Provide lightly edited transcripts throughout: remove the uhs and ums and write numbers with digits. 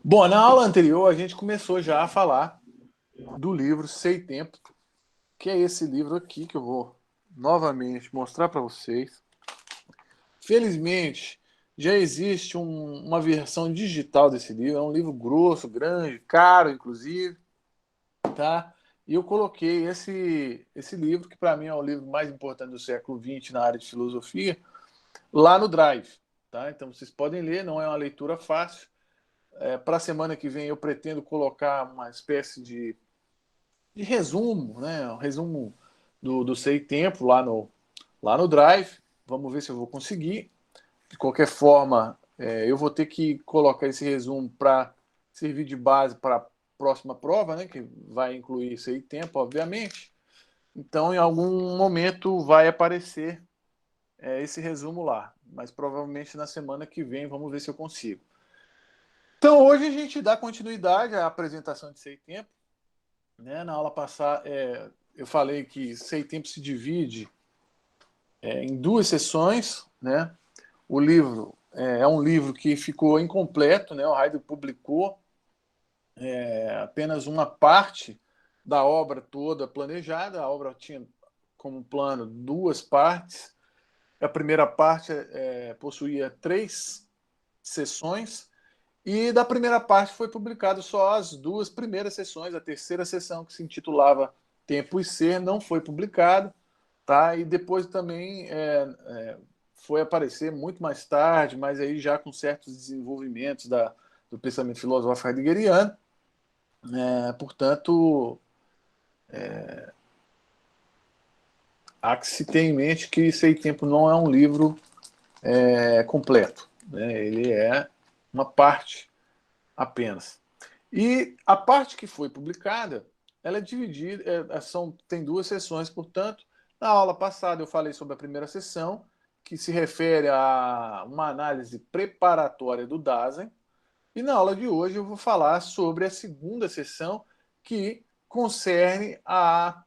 Bom, na aula anterior a gente começou já a falar do livro Sei Tempo, que é esse livro aqui que eu vou novamente mostrar para vocês. Felizmente, já existe uma versão digital desse livro. É um livro grosso, grande, caro, inclusive, tá? E eu coloquei esse livro, que para mim é o livro mais importante do século XX na área de filosofia, lá no Drive, tá? Então vocês podem ler, não é uma leitura fácil. Para a semana que vem eu pretendo colocar uma espécie de resumo, né? Um resumo do Sei Tempo lá no Drive. Vamos ver se eu vou conseguir. De qualquer forma, eu vou ter que colocar esse resumo para servir de base para a próxima prova, né? Que vai incluir Sei Tempo, obviamente. Então, em algum momento vai aparecer esse resumo lá. Mas provavelmente na semana que vem, vamos ver se eu consigo. Então, hoje a gente dá continuidade à apresentação de Sei Tempo. Né? Na aula passada, eu falei que Sei Tempo se divide em duas sessões. Né? O livro é um livro que ficou incompleto, né? O Heidegger publicou apenas uma parte da obra toda planejada. A obra tinha como plano duas partes. A primeira parte possuía 3 sessões. E da primeira parte foi publicado só as 2 primeiras sessões. A terceira sessão, que se intitulava Tempo e Ser, não foi publicada. Tá? E depois também foi aparecer muito mais tarde, mas aí já com certos desenvolvimentos do pensamento filosófico heideggeriano. Portanto, há que se ter em mente que Sei Tempo não é um livro completo. Né? Ele é uma parte apenas. E a parte que foi publicada, ela é dividida, tem 2 sessões, portanto. Na aula passada eu falei sobre a primeira sessão, que se refere a uma análise preparatória do Dasein, e na aula de hoje eu vou falar sobre a segunda sessão, que concerne a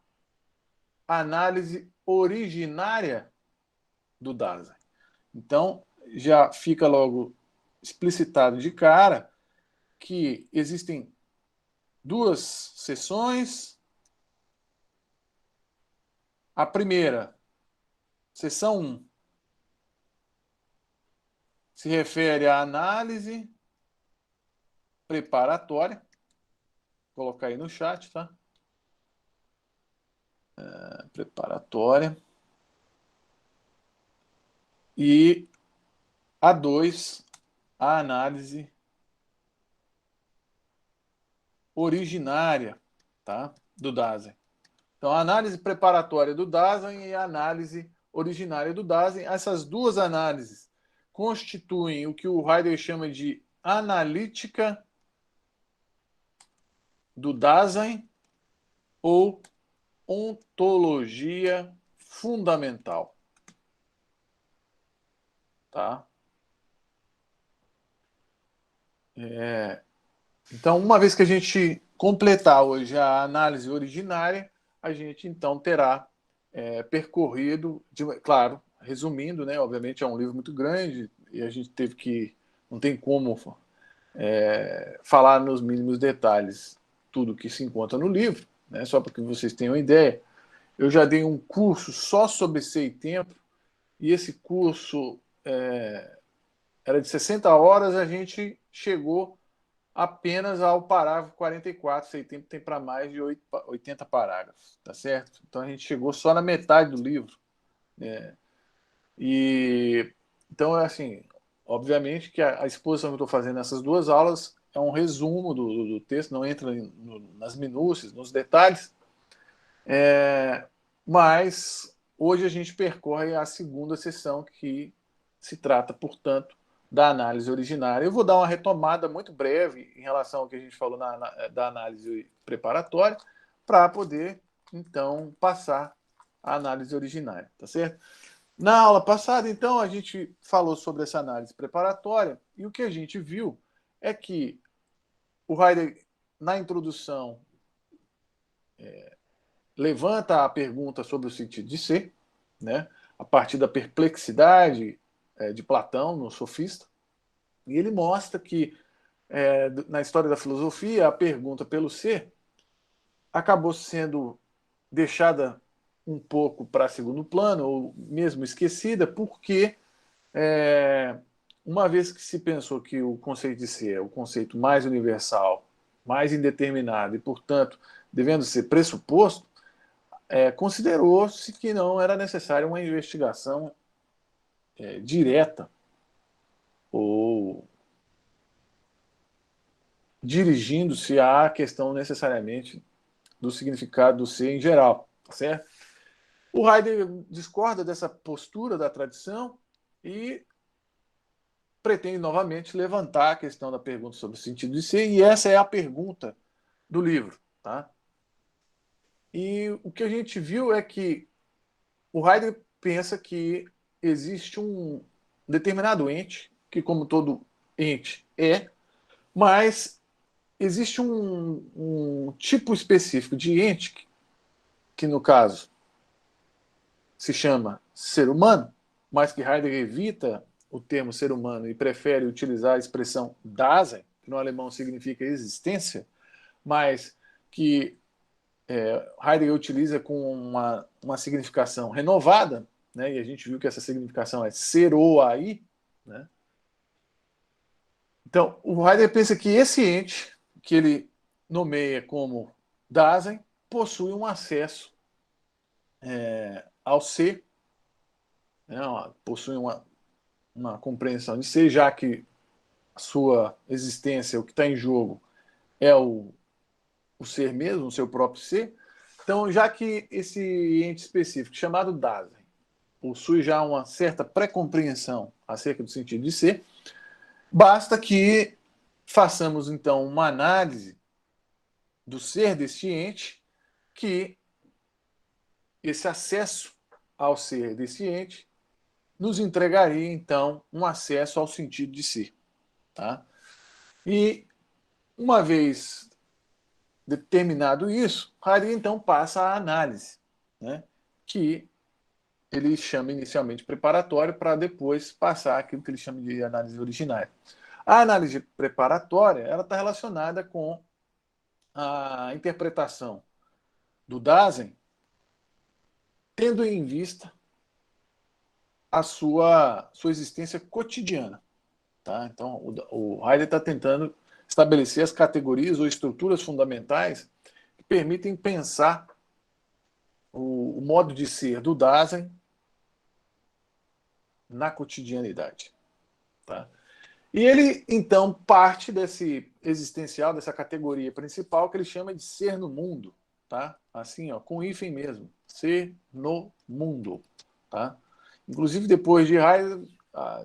análise originária do Dasein. Então, já fica logo explicitado de cara que existem 2 sessões. A primeira, sessão 1, se refere à análise preparatória. Vou colocar aí no chat, tá? Preparatória. E a 2, a análise originária, tá? Do Dasein. Então, a análise preparatória do Dasein e a análise originária do Dasein. Essas duas análises constituem o que o Heidegger chama de analítica do Dasein ou ontologia fundamental. Tá? Então, uma vez que a gente completar hoje a análise originária, a gente então terá percorrido, claro, resumindo, né? Obviamente é um livro muito grande e a gente teve que, não tem como falar nos mínimos detalhes tudo que se encontra no livro, né? Só para que vocês tenham uma ideia. Eu já dei um curso só sobre Sei Tempo, e esse curso era de 60 horas, a gente chegou apenas ao parágrafo 44. Sei Tempo tem para mais de 80 parágrafos, tá certo? Então a gente chegou só na metade do livro. E então, assim, obviamente que a exposição que eu estou fazendo nessas 2 aulas é um resumo do texto, não entra nas minúcias, nos detalhes, mas hoje a gente percorre a segunda sessão, que se trata, portanto, da análise originária. Eu vou dar uma retomada muito breve em relação ao que a gente falou da análise preparatória, para poder, então, passar a análise originária, tá certo? Na aula passada, então, a gente falou sobre essa análise preparatória, e o que a gente viu é que o Heidegger, na introdução, levanta a pergunta sobre o sentido de ser, né, a partir da perplexidade de Platão no Sofista, e ele mostra que na história da filosofia, a pergunta pelo ser acabou sendo deixada um pouco para segundo plano, ou mesmo esquecida, porque uma vez que se pensou que o conceito de ser é o conceito mais universal, mais indeterminado e, portanto, devendo ser pressuposto, considerou-se que não era necessária uma investigação direta ou dirigindo-se à questão necessariamente do significado do ser em geral, certo? O Heidegger discorda dessa postura da tradição e pretende novamente levantar a questão da pergunta sobre o sentido de ser, e essa é a pergunta do livro. Tá? E o que a gente viu é que o Heidegger pensa que existe um determinado ente, que como todo ente mas existe um tipo específico de ente, que no caso se chama ser humano, mas que Heidegger evita o termo ser humano e prefere utilizar a expressão Dasein, que no alemão significa existência, mas que Heidegger utiliza com uma significação renovada, né, e a gente viu que essa significação é ser ou aí. Né? Então, o Heidegger pensa que esse ente, que ele nomeia como Dasein, possui um acesso ao ser, né, possui uma compreensão de ser, já que a sua existência, o que está em jogo, é o ser mesmo, o seu próprio ser. Então, já que esse ente específico, chamado Dasein, possui já uma certa pré-compreensão acerca do sentido de ser, basta que façamos, então, uma análise do ser deste ente, que esse acesso ao ser desse ente nos entregaria, então, um acesso ao sentido de ser. Tá? E, uma vez determinado isso, Heidegger, então, passa à análise, né? Que ele chama inicialmente preparatório, para depois passar aquilo que ele chama de análise originária. A análise preparatória ela está relacionada com a interpretação do Dasein, tendo em vista a sua existência cotidiana. Tá? Então, o Heidegger está tentando estabelecer as categorias ou estruturas fundamentais que permitem pensar o modo de ser do Dasein na cotidianidade. Tá? E ele, então, parte desse existencial, dessa categoria principal, que ele chama de ser no mundo. Tá? Assim, ó, com hífen mesmo. Ser no mundo. Tá? Inclusive, depois de Heidegger,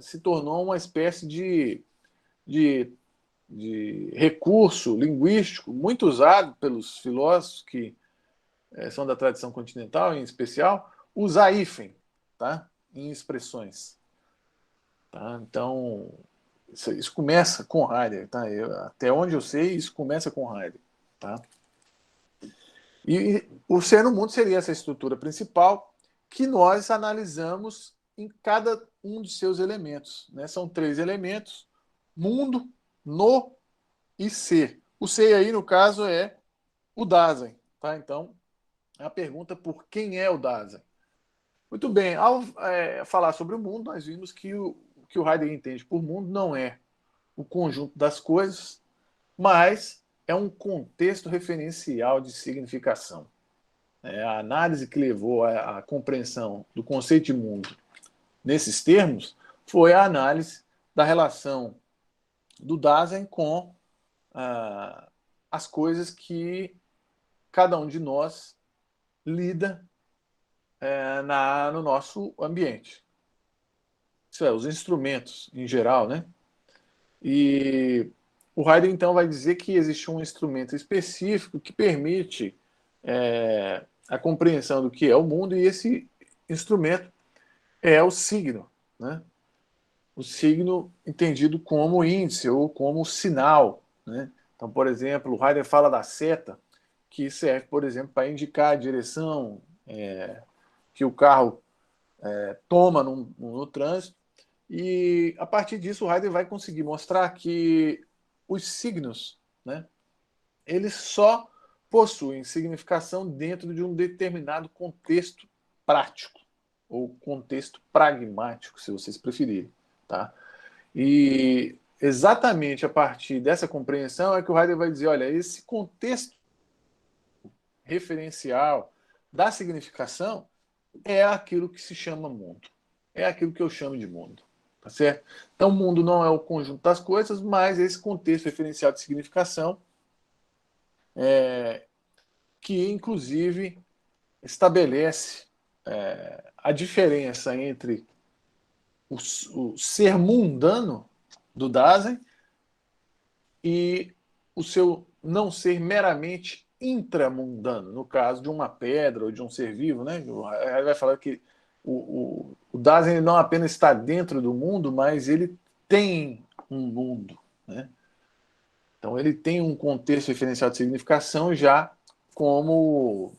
se tornou uma espécie de, de recurso linguístico muito usado pelos filósofos que são da tradição continental, em especial, usar hífen, tá? Em expressões. Tá? Então, isso começa com Heidegger. Tá? Até onde eu sei, isso começa com Heidegger. Tá? E o ser no mundo seria essa estrutura principal que nós analisamos em cada um de seus elementos. Né? São 3 elementos: mundo, no e ser. O ser aí, no caso, é o Dasein. Tá? Então, a pergunta por quem é o Dasein. Muito bem, ao falar sobre o mundo, nós vimos que o que o Heidegger entende por mundo não é o conjunto das coisas, mas é um contexto referencial de significação. A análise que levou à compreensão do conceito de mundo nesses termos foi a análise da relação do Dasein com as coisas que cada um de nós lida no nosso ambiente. Isso é, os instrumentos em geral, né? E o Heidegger, então, vai dizer que existe um instrumento específico que permite a compreensão do que é o mundo, e esse instrumento é o signo, né? O signo entendido como índice ou como sinal, né? Então, por exemplo, o Heidegger fala da seta, que serve, por exemplo, para indicar a direção que o carro toma no trânsito, e a partir disso o Heidegger vai conseguir mostrar que os signos, né, eles só possuem significação dentro de um determinado contexto prático, ou contexto pragmático, se vocês preferirem. Tá? E exatamente a partir dessa compreensão é que o Heidegger vai dizer, olha, esse contexto referencial da significação é aquilo que se chama mundo. É aquilo que eu chamo de mundo. Tá certo? Então, o mundo não é o conjunto das coisas, mas esse contexto referencial de significação que, inclusive, estabelece a diferença entre o ser mundano do Dasein e o seu não ser meramente intramundano, no caso de uma pedra ou de um ser vivo, né? Ele vai falar que o Dasein não apenas está dentro do mundo, mas ele tem um mundo, né? Então ele tem um contexto referencial de significação já como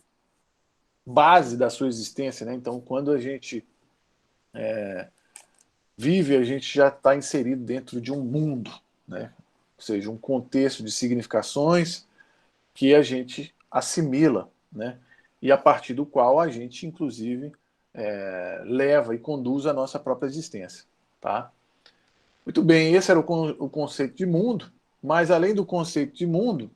base da sua existência, né? Então quando a gente vive, a gente já está inserido dentro de um mundo, né? Ou seja, um contexto de significações que a gente assimila, né? E a partir do qual a gente, inclusive, leva e conduz a nossa própria existência. Tá? Muito bem, esse era o conceito de mundo, mas além do conceito de mundo,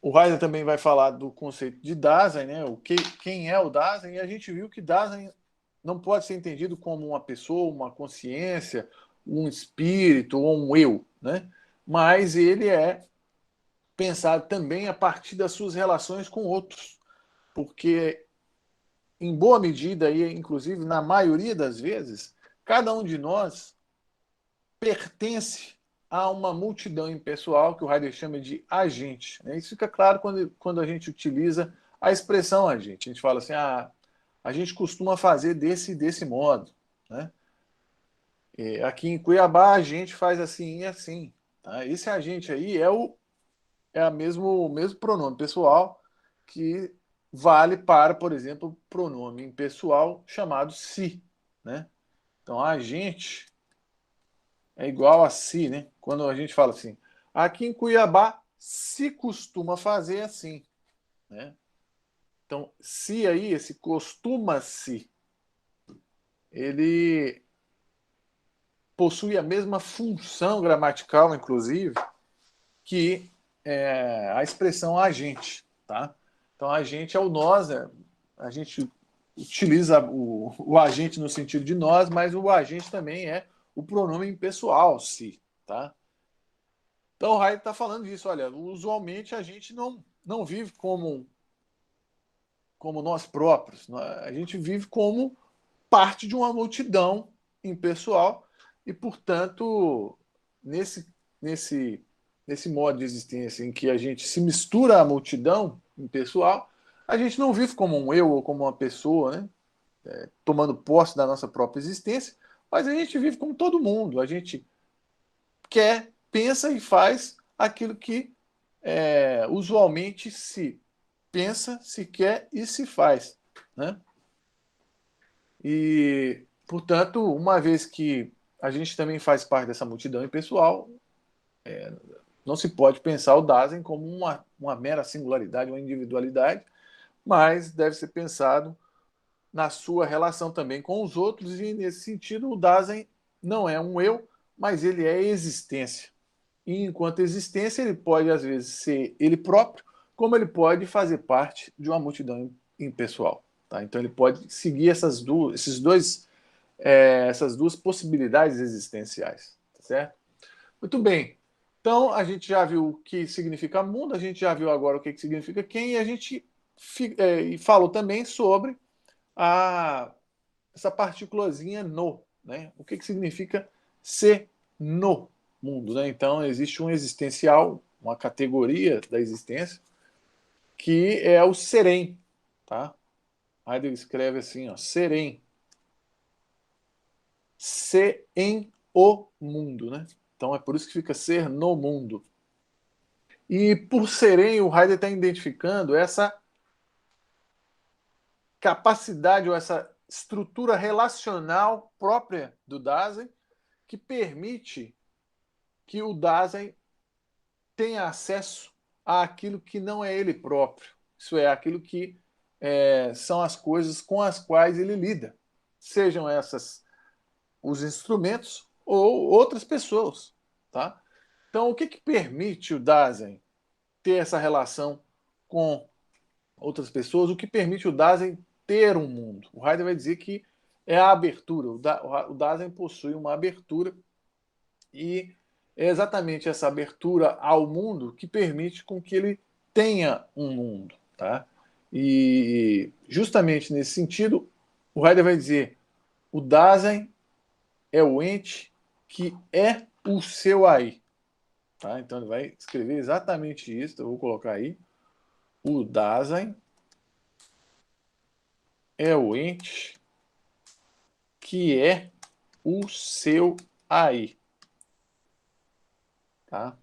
o Heidegger também vai falar do conceito de Dasein, né? Quem é o Dasein, e a gente viu que Dasein não pode ser entendido como uma pessoa, uma consciência, um espírito ou um eu, né? Mas ele é pensado também a partir das suas relações com outros, porque em boa medida e inclusive na maioria das vezes, cada um de nós pertence a uma multidão impessoal que o Heidegger chama de agente. Isso fica claro quando a gente utiliza a expressão agente. A gente fala assim, a gente costuma fazer desse modo, né? E aqui em Cuiabá a gente faz assim e assim. Tá? Esse agente aí o mesmo pronome pessoal que vale para, por exemplo, o pronome impessoal chamado si, né? Então, a gente é igual a si, né? Quando a gente fala assim, aqui em Cuiabá se costuma fazer assim, né? Então, se aí, esse costuma-se, ele possui a mesma função gramatical, inclusive, que a expressão agente, tá? Então, agente é o nós, a gente utiliza o agente no sentido de nós, mas o agente também é o pronome impessoal, se, tá? Então, o Heidegger está falando disso, olha, usualmente a gente não vive como nós próprios, a gente vive como parte de uma multidão impessoal e, portanto, nesse, nesse, nesse modo de existência em que a gente se mistura à multidão impessoal, a gente não vive como um eu ou como uma pessoa, né? Tomando posse da nossa própria existência, mas a gente vive como todo mundo. A gente quer, pensa e faz aquilo que usualmente se pensa, se quer e se faz, né? E, portanto, uma vez que a gente também faz parte dessa multidão impessoal, não se pode pensar o Dasein como uma mera singularidade, uma individualidade, mas deve ser pensado na sua relação também com os outros, e nesse sentido o Dasein não é um eu, mas ele é existência. E enquanto existência, ele pode às vezes ser ele próprio, como ele pode fazer parte de uma multidão impessoal. Tá? Então ele pode seguir essas duas possibilidades existenciais. Tá certo? Muito bem. Então a gente já viu o que significa mundo, a gente já viu agora o que significa quem, e a gente falou também sobre essa partículazinha no, né? O que significa ser no mundo, né? Então existe um existencial, uma categoria da existência que é o serem, tá? Heidegger escreve assim, ó, serem, ser em o mundo, né? Então é por isso que fica ser no mundo. E por serem, o Heidegger está identificando essa capacidade ou essa estrutura relacional própria do Dasein, que permite que o Dasein tenha acesso àquilo que não é ele próprio. Isso é, aquilo que são as coisas com as quais ele lida. Sejam essas os instrumentos ou outras pessoas. Tá? Então, o que permite o Dasein ter essa relação com outras pessoas? O que permite o Dasein ter um mundo? O Heidegger vai dizer que é a abertura. O Dasein possui uma abertura e é exatamente essa abertura ao mundo que permite com que ele tenha um mundo. Tá? E justamente nesse sentido, o Heidegger vai dizer o Dasein é o ente que é o seu aí. Tá? Então ele vai escrever exatamente isso, eu vou colocar aí. O Dasein é o ente que é o seu aí. Tá?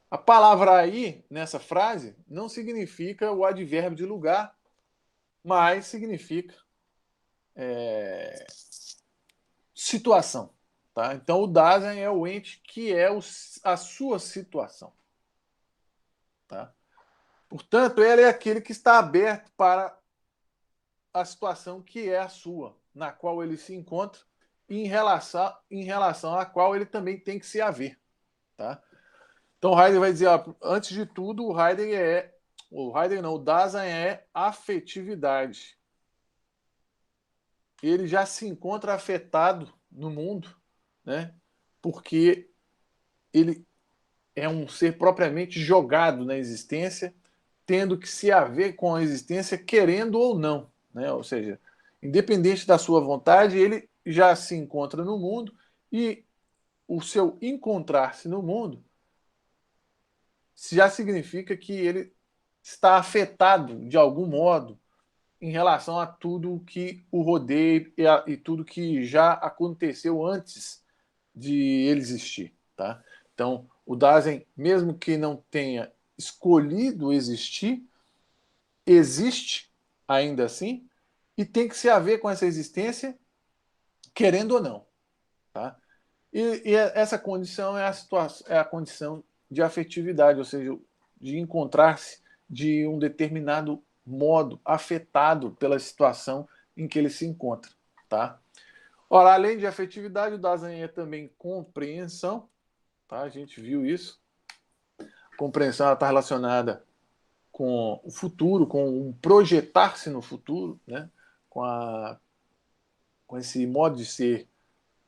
A palavra aí, nessa frase, não significa o advérbio de lugar, mas significa situação. Tá? Então, o Dasein é o ente que é a sua situação. Tá? Portanto, ele é aquele que está aberto para a situação que é a sua, na qual ele se encontra e em relação à qual ele também tem que se haver. Tá? Então, o Heidegger vai dizer, ó, antes de tudo, o Dasein é afetividade. Ele já se encontra afetado no mundo, né? Porque ele é um ser propriamente jogado na existência, tendo que se haver com a existência, querendo ou não. Né? Ou seja, independente da sua vontade, ele já se encontra no mundo e o seu encontrar-se no mundo já significa que ele está afetado de algum modo em relação a tudo que o rodeia e tudo que já aconteceu antes de ele existir. Tá? Então, o Dasein, mesmo que não tenha escolhido existir, existe ainda assim e tem que se haver com essa existência, querendo ou não. Tá? E essa condição é a condição de afetividade, ou seja, de encontrar-se de um determinado modo afetado pela situação em que ele se encontra. Tá? Ora, além de afetividade, o Dasein é também compreensão. Tá? A gente viu isso. A compreensão está relacionada com o futuro, com um projetar-se no futuro, né? com esse modo de ser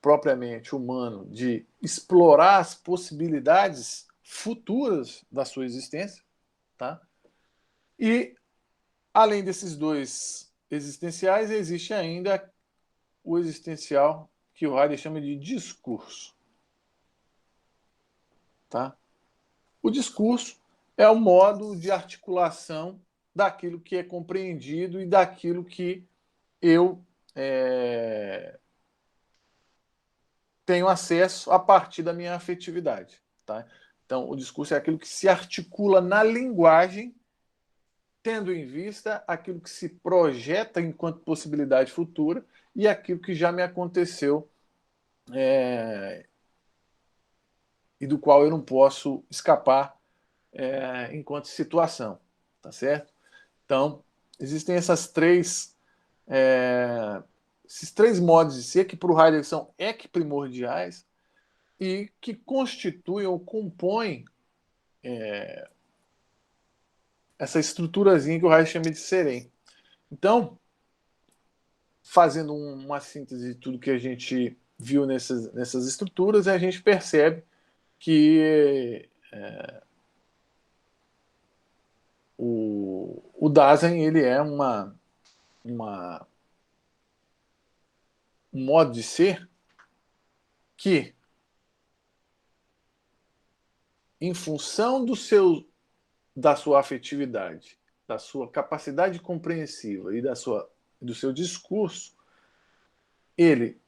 propriamente humano, de explorar as possibilidades futuras da sua existência. Tá? E, além desses dois existenciais, existe ainda o existencial que o Heidegger chama de discurso. Tá? O discurso é o modo de articulação daquilo que é compreendido e daquilo que eu tenho acesso a partir da minha afetividade. Tá? Então, o discurso é aquilo que se articula na linguagem, tendo em vista aquilo que se projeta enquanto possibilidade futura e aquilo que já me aconteceu e do qual eu não posso escapar enquanto situação. Tá certo? Então, existem esses três modos de ser que para o Heidegger são equiprimordiais e que constituem ou compõem essa estruturazinha que o Heidegger chama de serem. Então, fazendo uma síntese de tudo que a gente viu nessas estruturas, a gente percebe que o Dasein ele é um modo de ser que, em função da sua afetividade, da sua capacidade compreensiva e do seu discurso, ele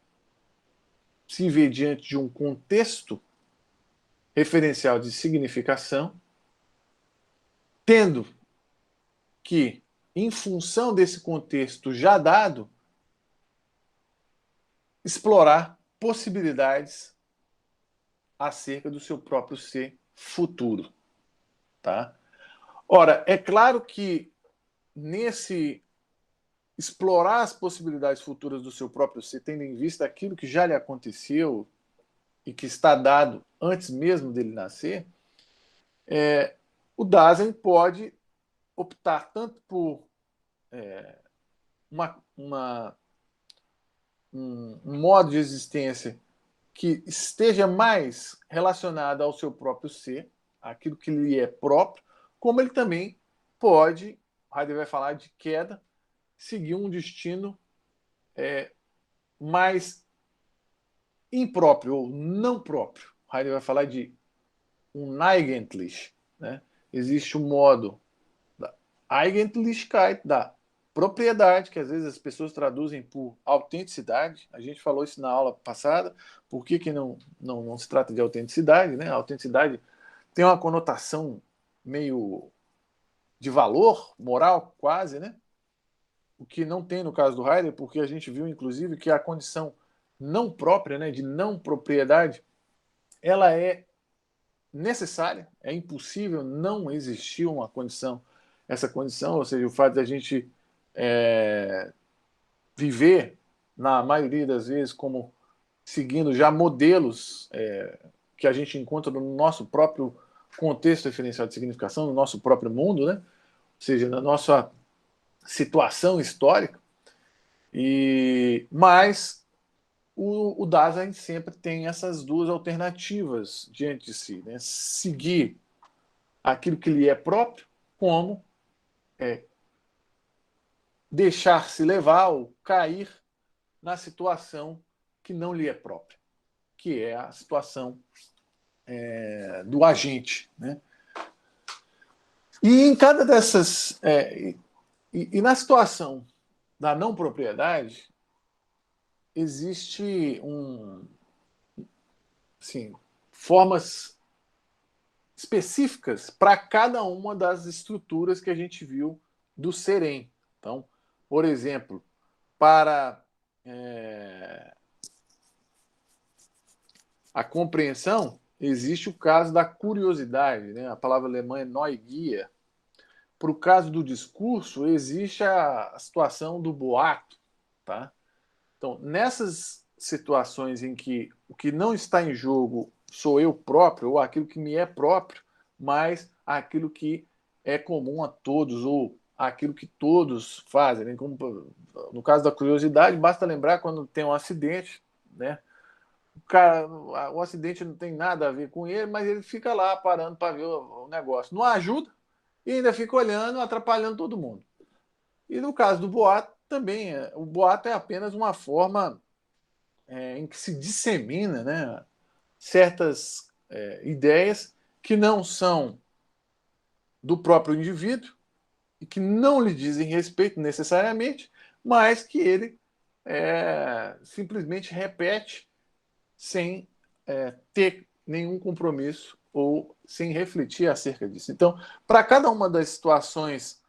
se vê diante de um contexto referencial de significação, tendo que, em função desse contexto já dado, explorar possibilidades acerca do seu próprio ser futuro, tá? Ora, é claro que nesse explorar as possibilidades futuras do seu próprio ser, tendo em vista aquilo que já lhe aconteceu e que está dado antes mesmo dele nascer, o Dasein pode optar tanto por um modo de existência que esteja mais relacionado ao seu próprio ser, aquilo que lhe é próprio, como ele também pode, Heidegger vai falar de queda, seguir um destino mais impróprio ou não próprio. Heidegger vai falar de um Eigentlich, né? Existe um modo da Eigentlichkeit, da propriedade, que às vezes as pessoas traduzem por autenticidade. A gente falou isso na aula passada. Por que não se trata de autenticidade, né? A autenticidade tem uma conotação meio de valor moral, quase, né? O que não tem no caso do Heidegger, porque a gente viu, inclusive, que a condição não própria, né, de não propriedade, ela é necessária, é impossível não existir uma condição, essa condição, ou seja, o fato de a gente viver, na maioria das vezes, como seguindo já modelos que a gente encontra no nosso próprio contexto referencial de significação, no nosso próprio mundo, né? Ou seja, na nossa situação histórica, mas o Dasein sempre tem essas duas alternativas diante de si, né? Seguir aquilo que lhe é próprio, como deixar-se levar ou cair na situação que não lhe é própria, que é a situação do agente, né? E em cada dessas e na situação da não propriedade existe assim, formas específicas para cada uma das estruturas que a gente viu do serem. Então, por exemplo, para a compreensão, existe o caso da curiosidade, né? A palavra alemã é Neugier. Para o caso do discurso, existe a situação do boato, tá? Então, nessas situações em que o que não está em jogo sou eu próprio, ou aquilo que me é próprio, mas aquilo que é comum a todos, ou aquilo que todos fazem. Né? Como, no caso da curiosidade, basta lembrar quando tem um acidente, né? O acidente não tem nada a ver com ele, mas ele fica lá parando para ver o negócio. Não ajuda e ainda fica olhando, atrapalhando todo mundo. E no caso do boato, também, o boato é apenas uma forma em que se dissemina, né, certas ideias que não são do próprio indivíduo e que não lhe dizem respeito necessariamente, mas que ele simplesmente repete sem ter nenhum compromisso ou sem refletir acerca disso. Então, para cada uma das situações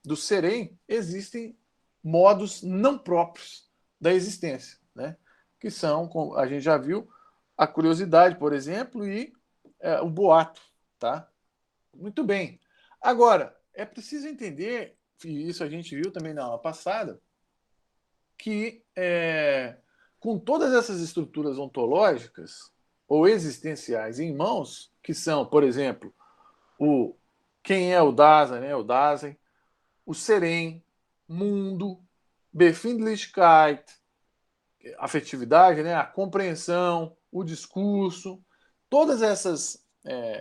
do serem, existem modos não próprios da existência, né? Que são, como a gente já viu, a curiosidade, por exemplo, e o boato. Tá? Muito bem. Agora, é preciso entender, e isso a gente viu também na aula passada, que com todas essas estruturas ontológicas ou existenciais em mãos, que são, por exemplo, quem é o Dasein, né? O Dasein, o Serem, mundo, Befindlichkeit, afetividade, né? A compreensão, o discurso, todas essas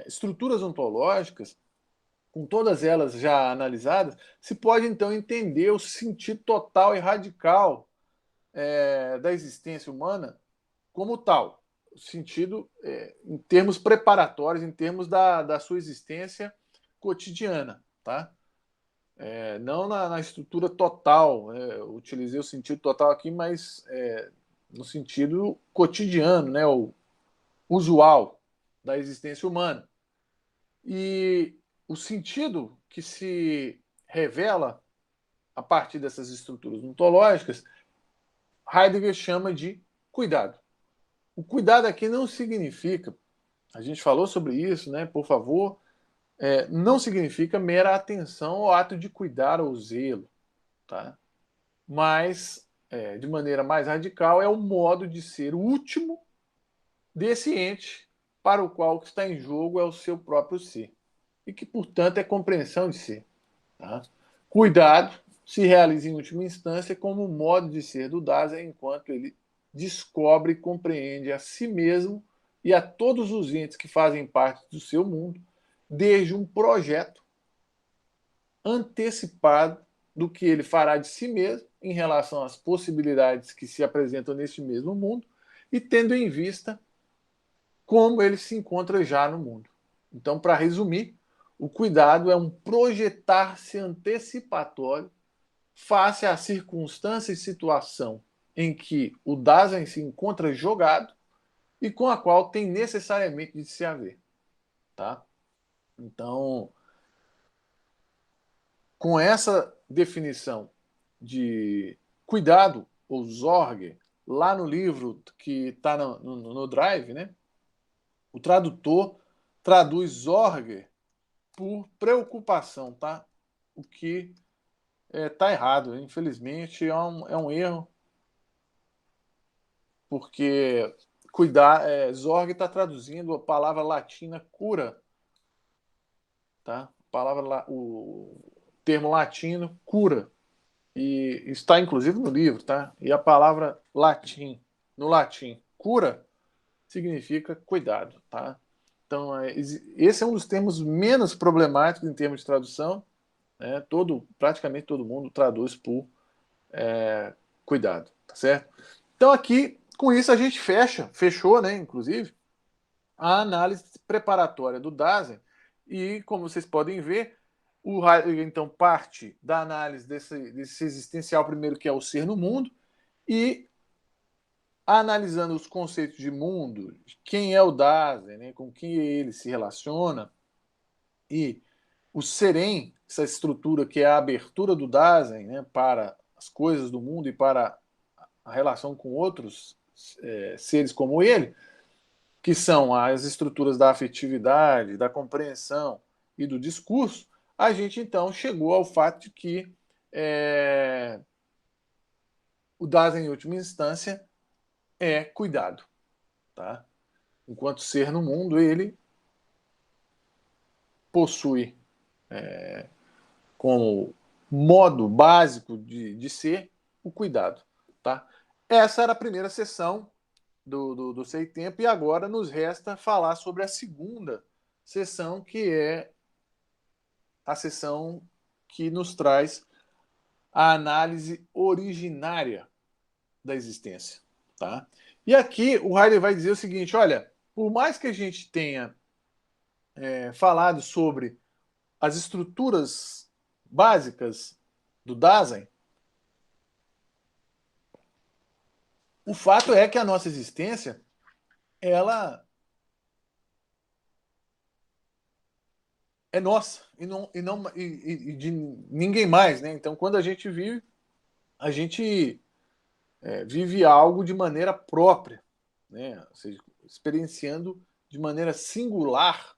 estruturas ontológicas, com todas elas já analisadas, se pode então entender o sentido total e radical da existência humana como tal, sentido em termos preparatórios, em termos da sua existência cotidiana, tá? Não na estrutura total, utilizei o sentido total aqui, mas no sentido cotidiano, né, o usual da existência humana. E o sentido que se revela a partir dessas estruturas ontológicas, Heidegger chama de Cuidado. O cuidado aqui não significa, a gente falou sobre isso, né? Por favor, não significa mera atenção ou ato de cuidar ou zelo, tá? Mas, de maneira mais radical, é o modo de ser último desse ente para o qual o que está em jogo é o seu próprio ser e que, portanto, é compreensão de ser. Tá? Cuidado se realiza em última instância como o modo de ser do Dasein enquanto ele descobre e compreende a si mesmo e a todos os entes que fazem parte do seu mundo, desde um projeto antecipado do que ele fará de si mesmo em relação às possibilidades que se apresentam neste mesmo mundo e tendo em vista como ele se encontra já no mundo. Então, para resumir, o cuidado é um projetar-se antecipatório face à circunstância e situação em que o Dasein se encontra jogado e com a qual tem necessariamente de se haver. Tá? Então, com essa definição de cuidado, ou Zorg, lá no livro que está no Drive, né? O tradutor traduz Zorg por preocupação, tá? O que tá errado, infelizmente é um erro, porque cuidar, Zorg está traduzindo a palavra latina cura, tá? O termo latino cura e está inclusive no livro, tá? E a palavra no latim, cura significa cuidado, tá? Então, esse é um dos termos menos problemáticos em termos de tradução, né? Praticamente todo mundo traduz por cuidado, tá certo? Então, aqui, com isso, a gente fechou, né, inclusive, a análise preparatória do Dasein, e, como vocês podem ver, o Heidegger, então, parte da análise desse existencial primeiro, que é o ser no mundo, e analisando os conceitos de mundo, quem é o Dasein, né, com quem ele se relaciona, e o Serem, essa estrutura que é a abertura do Dasein, né, para as coisas do mundo e para a relação com outros seres como ele, que são as estruturas da afetividade, da compreensão e do discurso, a gente então chegou ao fato de que o Dasein, em última instância, é cuidado. Tá? Enquanto ser no mundo, ele possui como modo básico de ser o cuidado. Tá? Essa era a primeira sessão do Sei Tempo, e agora nos resta falar sobre a segunda sessão, que é a sessão que nos traz a análise originária da existência. Tá? E aqui o Heidegger vai dizer o seguinte: olha, por mais que a gente tenha falado sobre as estruturas básicas do Dasein, o fato é que a nossa existência ela é nossa e de ninguém mais, né? Então, quando a gente vive, a gente vive algo de maneira própria, né? Ou seja, experienciando de maneira singular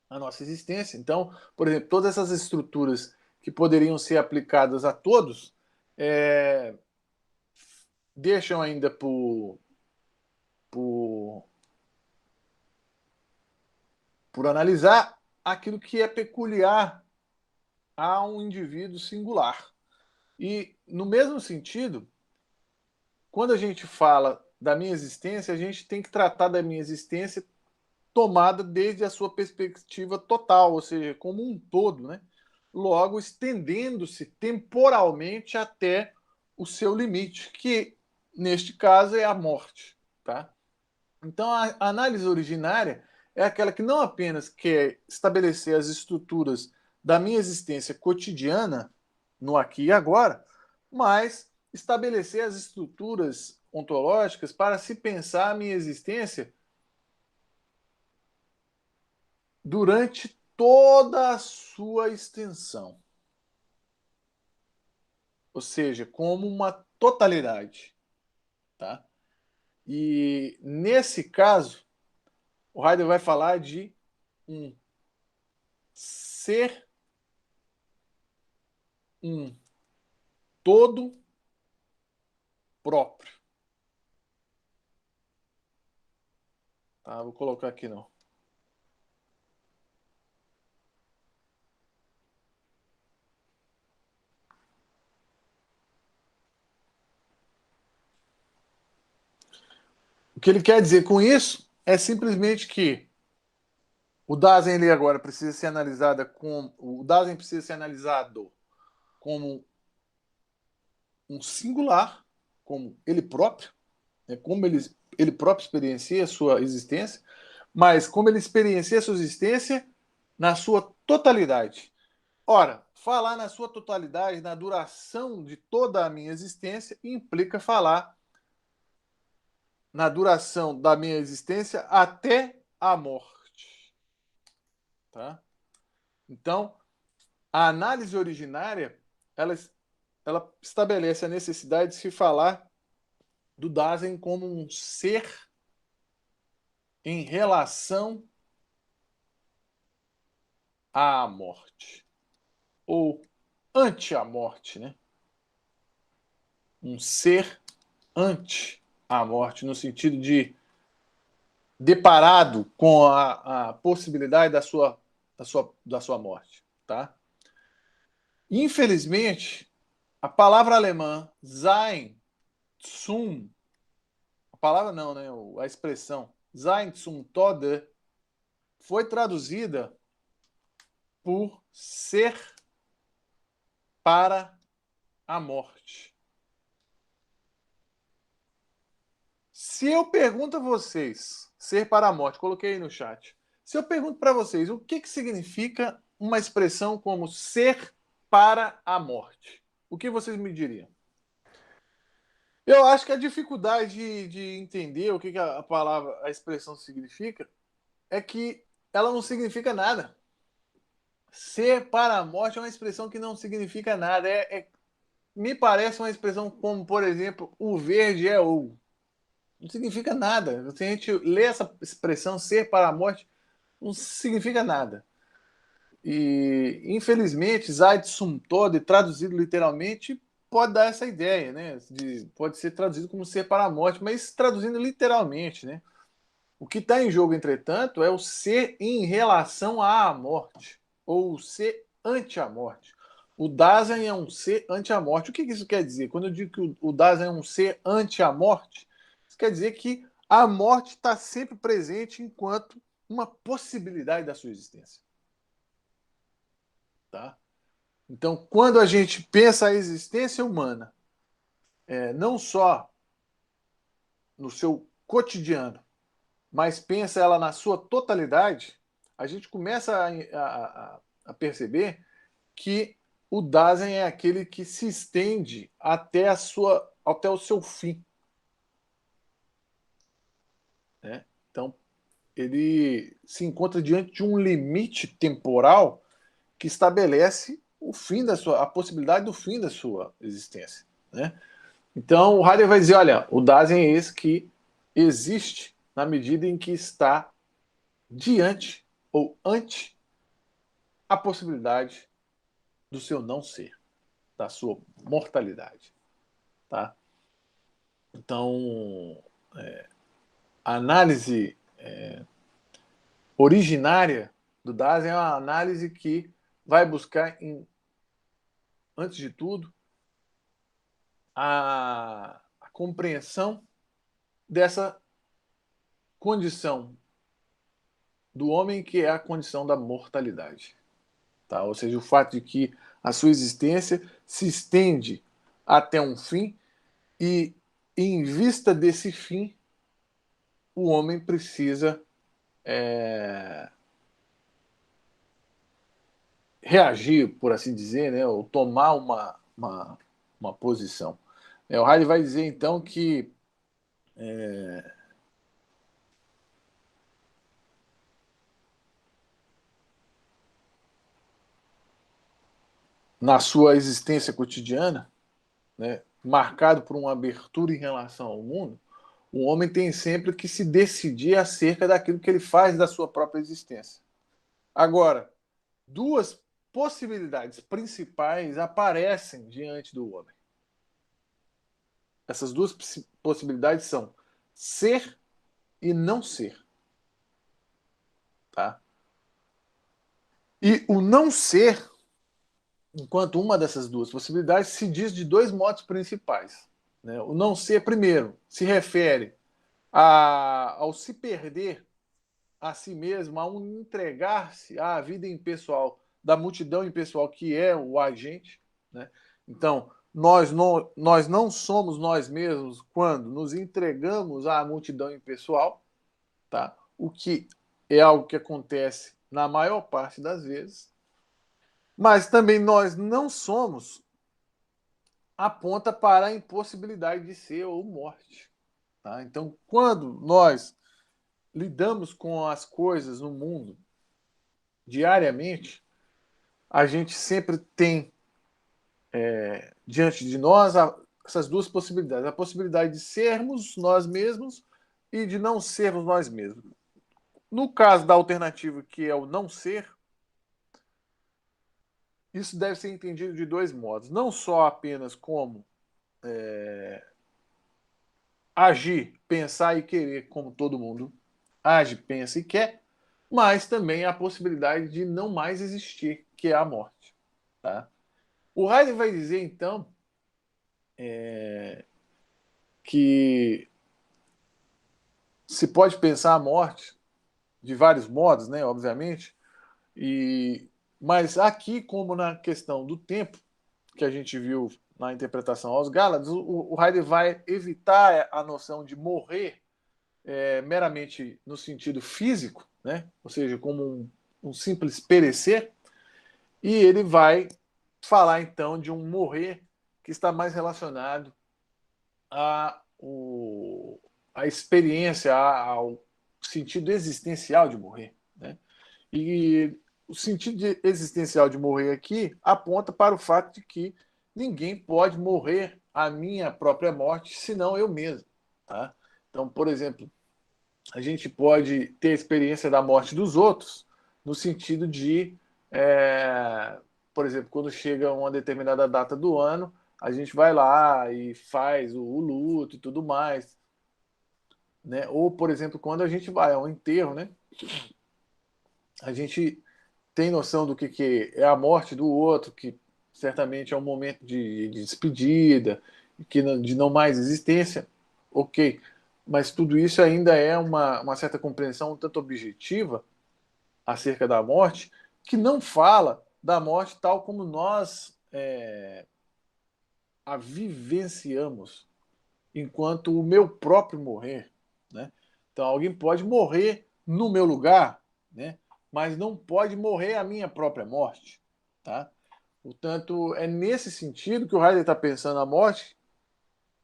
a nossa existência. Então, por exemplo, todas essas estruturas que poderiam ser aplicadas a todos é, deixam ainda por, por analisar aquilo que é peculiar a um indivíduo singular. E, no mesmo sentido, quando a gente fala da minha existência, a gente tem que tratar da minha existência tomada desde a sua perspectiva total, ou seja, como um todo, né? Logo, estendendo-se temporalmente até o seu limite, que, neste caso, é a morte. Tá? Então, a análise originária é aquela que não apenas quer estabelecer as estruturas da minha existência cotidiana, no aqui e agora, mas estabelecer as estruturas ontológicas para se pensar a minha existência durante toda a sua extensão, ou seja, como uma totalidade. Tá? E nesse caso, o Heidegger vai falar de um ser, um todo próprio. Tá, vou colocar aqui não. O que ele quer dizer com isso é simplesmente que o Dasein ele agora precisa ser analisado como o Dasein precisa ser analisado como um singular, como ele próprio, né, como ele próprio experiencia a sua existência, mas como ele experiencia a sua existência na sua totalidade. Ora, falar na sua totalidade, na duração de toda a minha existência, implica falar na duração da minha existência até a morte. Tá? Então, a análise originária, ela estabelece a necessidade de se falar do Dasein como um ser em relação à morte, ou ante a morte, né? Um ser ante a morte, no sentido de deparado com a possibilidade da sua morte. Tá? Infelizmente, a palavra alemã Sein zum, a palavra não, né? A expressão Sein zum Tode foi traduzida por ser para a morte. Se eu pergunto a vocês, ser para a morte, coloquei aí no chat. Se eu pergunto para vocês o que significa uma expressão como ser para a morte, o que vocês me diriam? Eu acho que a dificuldade de entender o que a palavra, a expressão significa, é que ela não significa nada. Ser para a morte é uma expressão que não significa nada. Me parece uma expressão como, por exemplo, o verde é ouro. Não significa nada. Se a gente lê essa expressão ser para a morte, não significa nada. E, infelizmente, Zeit zum Tode, traduzido literalmente, pode dar essa ideia, né? Pode ser traduzido como ser para a morte, mas traduzindo literalmente, né? O que está em jogo, entretanto, é o ser em relação à morte, ou o ser ante a morte. O Dasein é um ser ante a morte. O que isso quer dizer? Quando eu digo que o Dasein é um ser ante a morte, isso quer dizer que a morte está sempre presente enquanto uma possibilidade da sua existência. Tá? Então, quando a gente pensa a existência humana, não só no seu cotidiano, mas pensa ela na sua totalidade, a gente começa a perceber que o Dasein é aquele que se estende até o seu fim. Né? Então, ele se encontra diante de um limite temporal que estabelece a possibilidade do fim da sua existência. Né? Então, o Heidegger vai dizer, olha, o Dasein é esse que existe na medida em que está diante ou ante a possibilidade do seu não ser, da sua mortalidade. Tá? Então, a análise originária do Dasein é uma análise que vai buscar, antes de tudo, a compreensão dessa condição do homem, que é a condição da mortalidade. Tá? Ou seja, o fato de que a sua existência se estende até um fim e, em vista desse fim, o homem precisa reagir, por assim dizer, né? Ou tomar uma posição. O Heidegger vai dizer, então, que na sua existência cotidiana, né, marcado por uma abertura em relação ao mundo, O homem tem sempre que se decidir acerca daquilo que ele faz da sua própria existência. Agora, duas possibilidades principais aparecem diante do homem. Essas duas possibilidades são ser e não ser. Tá? E o não ser, enquanto uma dessas duas possibilidades, se diz de dois modos principais. Né? O não ser, primeiro, se refere ao se perder a si mesmo, a um entregar-se à vida impessoal da multidão impessoal que é o agente. Né? Então, nós não somos nós mesmos quando nos entregamos à multidão impessoal, tá? O que é algo que acontece na maior parte das vezes, mas também nós não somos aponta para a impossibilidade de ser ou morte. Tá? Então, quando nós lidamos com as coisas no mundo diariamente, a gente sempre tem diante de nós essas duas possibilidades. A possibilidade de sermos nós mesmos e de não sermos nós mesmos. No caso da alternativa, que é o não ser, isso deve ser entendido de dois modos. Não só apenas como agir, pensar e querer como todo mundo age, pensa e quer, mas também a possibilidade de não mais existir, que é a morte. Tá? O Heidegger vai dizer, então, que se pode pensar a morte de vários modos, né, obviamente, mas aqui, como na questão do tempo, que a gente viu na interpretação aos Gálatas, o Heidegger vai evitar a noção de morrer meramente no sentido físico, né, ou seja, como um simples perecer, e ele vai falar então de um morrer que está mais relacionado a, a experiência, ao sentido existencial de morrer. Né? E o sentido existencial de morrer aqui aponta para o fato de que ninguém pode morrer a minha própria morte, senão eu mesmo. Tá? Então, por exemplo, a gente pode ter a experiência da morte dos outros, no sentido de, por exemplo, quando chega uma determinada data do ano, a gente vai lá e faz o luto e tudo mais. Né? Ou, por exemplo, quando a gente vai ao enterro, né? A gente tem noção do que é a morte do outro, que certamente é um momento de despedida, de não mais existência, ok. Mas tudo isso ainda é uma certa compreensão um tanto objetiva acerca da morte, que não fala da morte tal como nós a vivenciamos, enquanto o meu próprio morrer. Né? Então, alguém pode morrer no meu lugar, né? Mas não pode morrer a minha própria morte. Tá? Portanto, é nesse sentido que o Heidegger está pensando a morte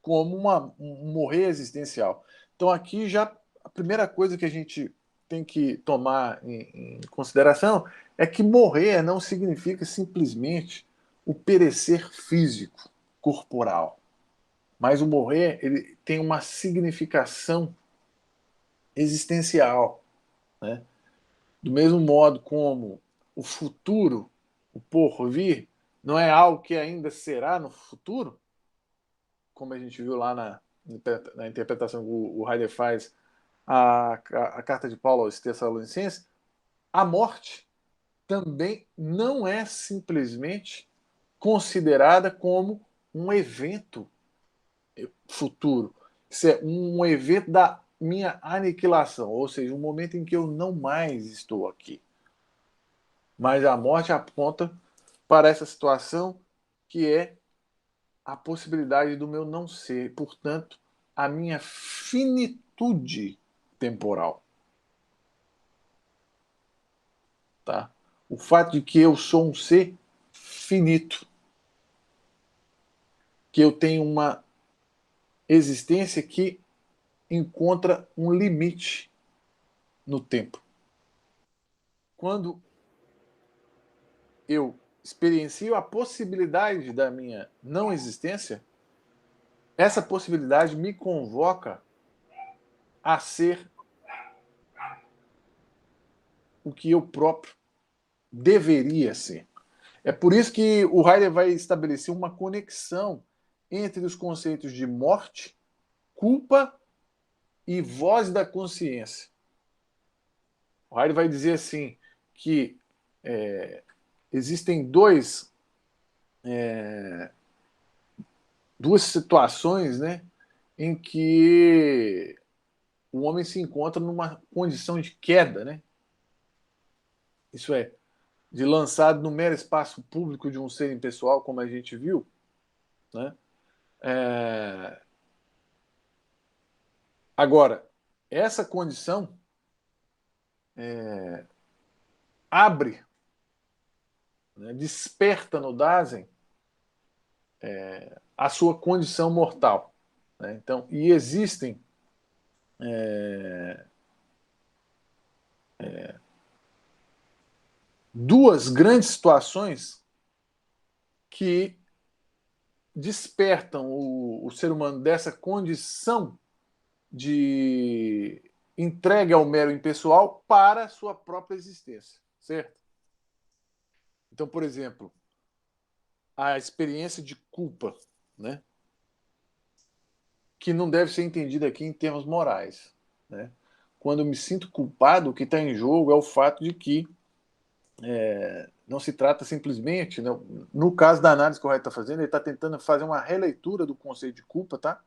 como um morrer existencial. Então, aqui já a primeira coisa que a gente tem que tomar em consideração é que morrer não significa simplesmente o perecer físico, corporal. Mas o morrer ele tem uma significação existencial. Né? Do mesmo modo como o futuro, o porvir, não é algo que ainda será no futuro, como a gente viu lá na interpretação que o Heidegger faz a carta de Paulo aos Tessalonicenses, a morte também não é simplesmente considerada como um evento futuro. Isso é um evento da minha aniquilação, ou seja, um momento em que eu não mais estou aqui. Mas a morte aponta para essa situação que é a possibilidade do meu não ser, portanto, a minha finitude temporal. Tá? O fato de que eu sou um ser finito, que eu tenho uma existência que encontra um limite no tempo. Quando eu experiencio a possibilidade da minha não existência, essa possibilidade me convoca a ser o que eu próprio deveria ser. É por isso que o Heidegger vai estabelecer uma conexão entre os conceitos de morte, culpa e voz da consciência. O Heidegger vai dizer assim que existem duas situações, né, em que o homem se encontra numa condição de queda, né? Isso é, de lançado no mero espaço público de um ser impessoal, como a gente viu, né? Agora, essa condição abre, né, desperta no Dasein a sua condição mortal. Né? Então, e existem duas grandes situações que despertam o ser humano dessa condição de entrega ao mero impessoal para a sua própria existência, certo? Então, por exemplo, a experiência de culpa, né? Que não deve ser entendida aqui em termos morais, né? Quando eu me sinto culpado, o que está em jogo é o fato de que não se trata simplesmente, né? No caso da análise que o Heidegger está fazendo, ele está tentando fazer uma releitura do conceito de culpa, tá?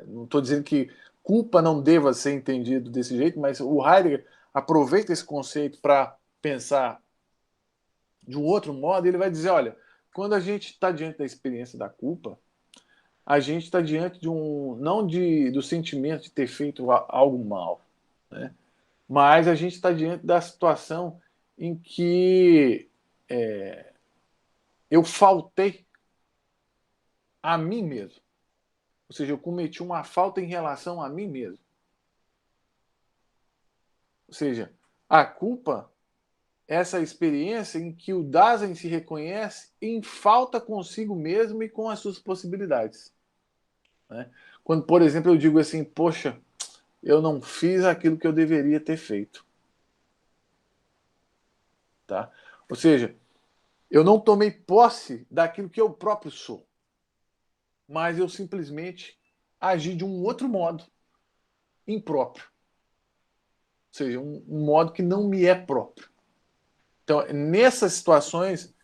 Não estou dizendo que culpa não deva ser entendido desse jeito, mas o Heidegger aproveita esse conceito para pensar de um outro modo. Ele vai dizer, olha, quando a gente está diante da experiência da culpa, a gente está diante de não do sentimento de ter feito algo mal, né? Mas a gente está diante da situação em que eu faltei a mim mesmo. Ou seja, eu cometi uma falta em relação a mim mesmo. Ou seja, a culpa é essa experiência em que o Dasein se reconhece em falta consigo mesmo e com as suas possibilidades. Né? Quando, por exemplo, eu digo assim, poxa, eu não fiz aquilo que eu deveria ter feito. Tá? Ou seja, eu não tomei posse daquilo que eu próprio sou, mas eu simplesmente agi de um outro modo, impróprio. Ou seja, um modo que não me é próprio. Então, nessas situações,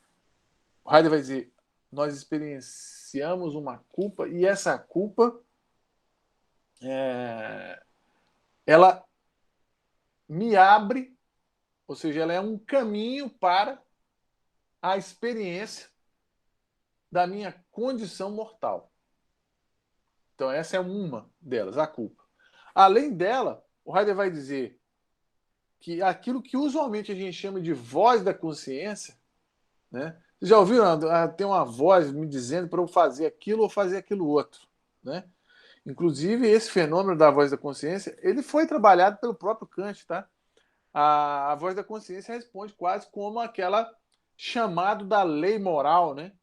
o Heidegger vai dizer, nós experienciamos uma culpa e essa culpa ela me abre, ou seja, ela é um caminho para a experiência da minha condição mortal. Então, essa é uma delas, a culpa. Além dela, o Heidegger vai dizer que aquilo que usualmente a gente chama de voz da consciência, né? Vocês já ouviram? Tem uma voz me dizendo para eu fazer aquilo ou fazer aquilo outro, né? Inclusive, esse fenômeno da voz da consciência, ele foi trabalhado pelo próprio Kant, tá? A voz da consciência responde quase como aquela chamado da lei moral, né?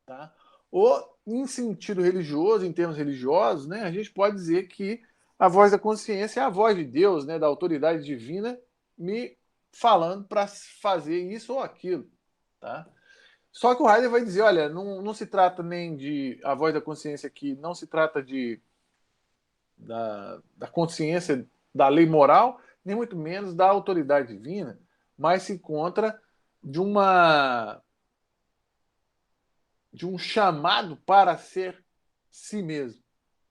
Tá? Ou, em sentido religioso, em termos religiosos, né, a gente pode dizer que a voz da consciência é a voz de Deus, né, da autoridade divina, me falando para fazer isso ou aquilo. Tá? Só que o Heidegger vai dizer, olha, não se trata nem de a voz da consciência aqui, não se trata da consciência da lei moral, nem muito menos da autoridade divina, mas se encontra de um chamado para ser si mesmo.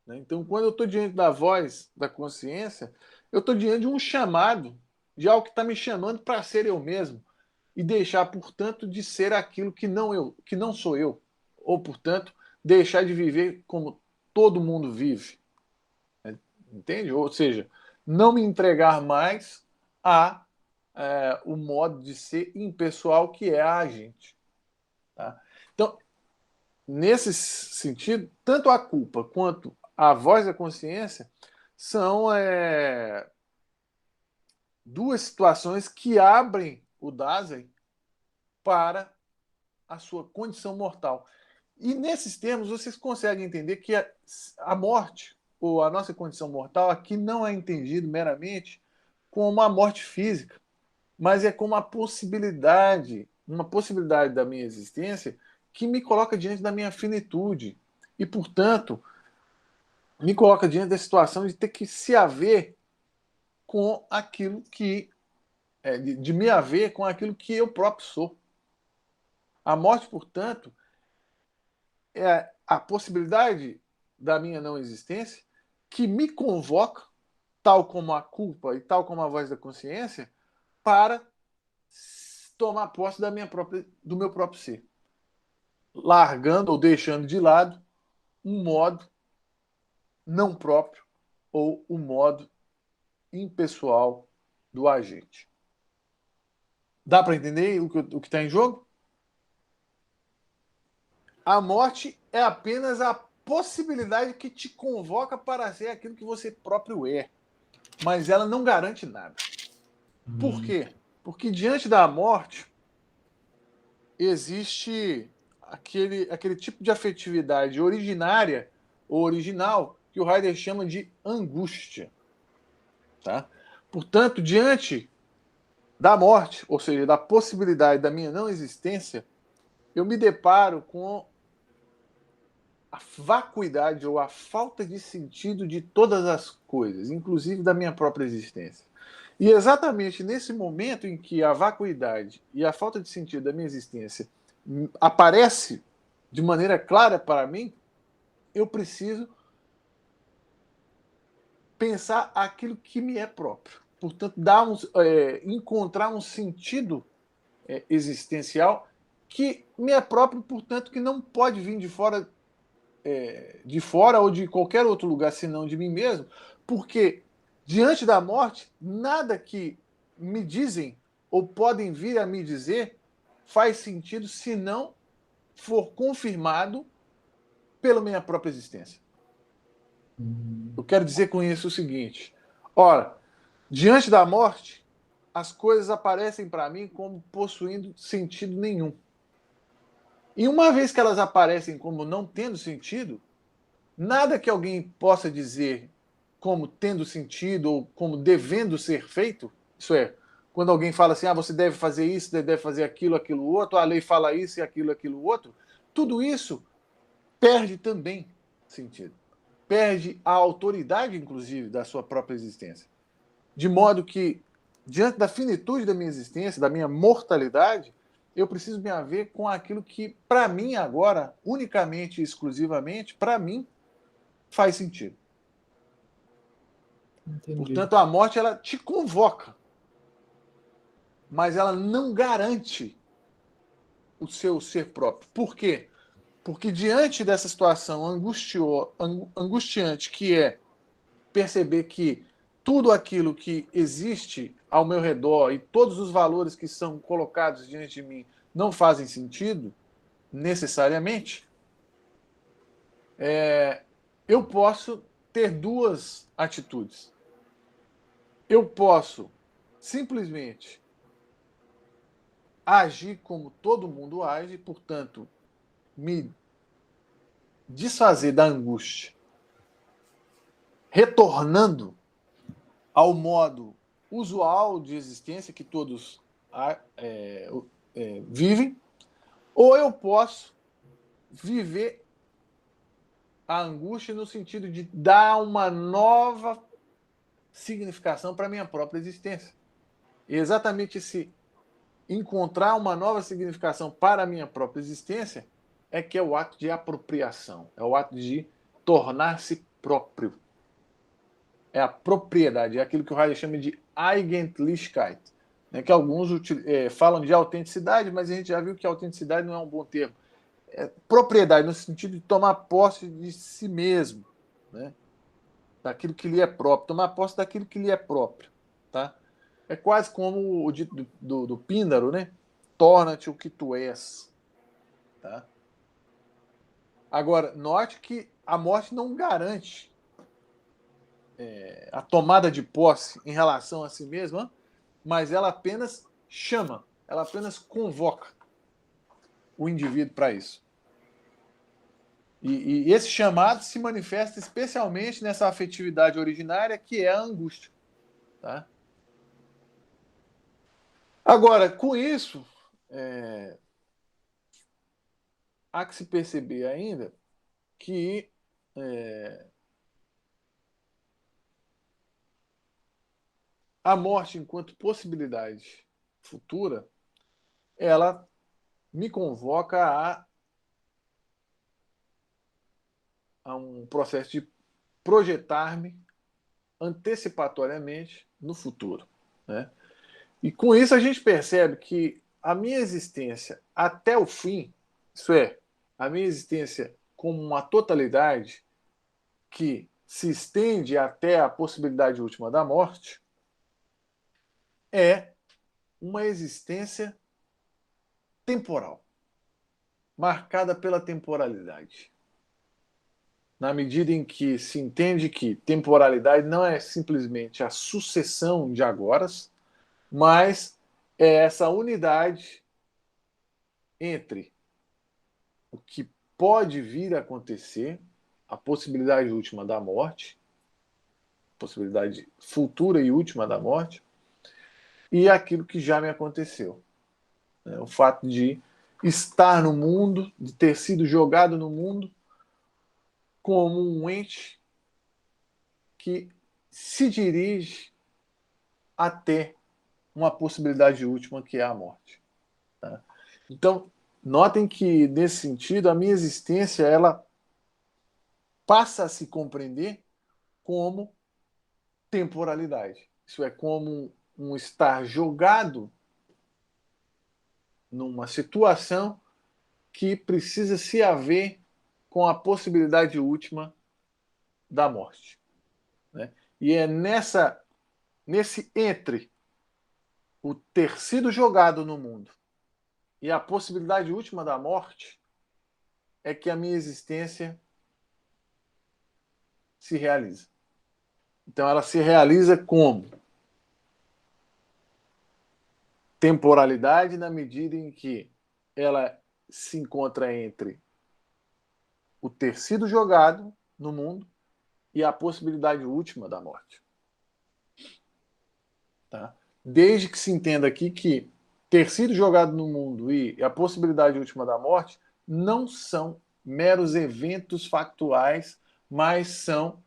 Né? Então, quando eu estou diante da voz da consciência, eu estou diante de um chamado, de algo que está me chamando para ser eu mesmo e deixar, portanto, de ser aquilo que não sou eu, ou, portanto, deixar de viver como todo mundo vive. Entende? Ou seja, não me entregar mais a o modo de ser impessoal que é a agente. Tá? Então, nesse sentido, tanto a culpa quanto a voz da consciência são duas situações que abrem o Dasein para a sua condição mortal. E nesses termos, vocês conseguem entender que a morte ou a nossa condição mortal aqui não é entendido meramente como uma morte física, mas é como uma possibilidade da minha existência que me coloca diante da minha finitude e, portanto, me coloca diante da situação de ter que se haver com aquilo que de me haver com aquilo que eu próprio sou. A morte, portanto, é a possibilidade da minha não existência que me convoca, tal como a culpa e tal como a voz da consciência, para tomar posse do meu próprio ser, largando ou deixando de lado um modo não próprio ou o modo impessoal do agente. Dá para entender o que está em jogo? A morte é apenas a possibilidade que te convoca para ser aquilo que você próprio é, mas ela não garante nada. Por quê? Porque diante da morte existe aquele tipo de afetividade originária ou original que o Heidegger chama de angústia. Tá? Portanto, diante da morte, ou seja, da possibilidade da minha não existência, eu me deparo com a vacuidade ou a falta de sentido de todas as coisas, inclusive da minha própria existência. E exatamente nesse momento em que a vacuidade e a falta de sentido da minha existência aparece de maneira clara para mim, eu preciso pensar aquilo que me é próprio. Portanto, encontrar um sentido existencial que me é próprio, portanto, que não pode vir de fora ou de qualquer outro lugar senão de mim mesmo, porque diante da morte, nada que me dizem ou podem vir a me dizer faz sentido se não for confirmado pela minha própria existência. Eu quero dizer com isso o seguinte: ora, diante da morte, as coisas aparecem para mim como possuindo sentido nenhum. E uma vez que elas aparecem como não tendo sentido, nada que alguém possa dizer como tendo sentido ou como devendo ser feito, isso é, quando alguém fala assim, você deve fazer isso, deve fazer aquilo, aquilo outro, a lei fala isso e aquilo outro, tudo isso perde também sentido. Perde a autoridade, inclusive, da sua própria existência. De modo que, diante da finitude da minha existência, da minha mortalidade, eu preciso me haver com aquilo que, para mim agora, unicamente e exclusivamente, para mim, faz sentido. Entendi. Portanto, a morte ela te convoca, mas ela não garante o seu ser próprio. Por quê? Porque diante dessa situação angustiante que é perceber que tudo aquilo que existe ao meu redor e todos os valores que são colocados diante de mim não fazem sentido, necessariamente, eu posso ter duas atitudes. Eu posso simplesmente agir como todo mundo age, portanto, me desfazer da angústia, retornando ao modo usual de existência que todos vivem, ou eu posso viver a angústia no sentido de dar uma nova significação para a minha própria existência. E exatamente esse encontrar uma nova significação para a minha própria existência é que é o ato de apropriação, é o ato de tornar-se próprio. É a propriedade, é aquilo que o Heidegger chama de Eigentlichkeit, né, que alguns falam de autenticidade, mas a gente já viu que autenticidade não é um bom termo. É propriedade, no sentido de tomar posse de si mesmo, né, daquilo que lhe é próprio, tomar posse daquilo que lhe é próprio. Tá? É quase como o dito do Píndaro, né? Torna-te o que tu és. Tá? Agora, note que a morte não garante a tomada de posse em relação a si mesma, mas ela apenas chama, ela apenas convoca o indivíduo para isso. E esse chamado se manifesta especialmente nessa afetividade originária, que é a angústia. Tá? Agora, com isso, há que se perceber ainda que a morte, enquanto possibilidade futura, ela me convoca a um processo de projetar-me antecipatoriamente no futuro. Né? E com isso a gente percebe que a minha existência até o fim, isso é, a minha existência como uma totalidade que se estende até a possibilidade última da morte, é uma existência temporal, marcada pela temporalidade. Na medida em que se entende que temporalidade não é simplesmente a sucessão de agoras, mas é essa unidade entre o que pode vir a acontecer, a possibilidade última da morte, possibilidade futura e última da morte, e aquilo que já me aconteceu. O fato de estar no mundo, de ter sido jogado no mundo como um ente que se dirige até uma possibilidade última, que é a morte. Tá? Então, notem que, nesse sentido, a minha existência ela passa a se compreender como temporalidade. Isso é, como um estar jogado numa situação que precisa se haver com a possibilidade última da morte. Né? E é nesse entre o ter sido jogado no mundo e a possibilidade última da morte é que a minha existência se realiza. Então ela se realiza como temporalidade na medida em que ela se encontra entre o ter sido jogado no mundo e a possibilidade última da morte. Tá? Desde que se entenda aqui que ter sido jogado no mundo e a possibilidade última da morte não são meros eventos factuais, mas são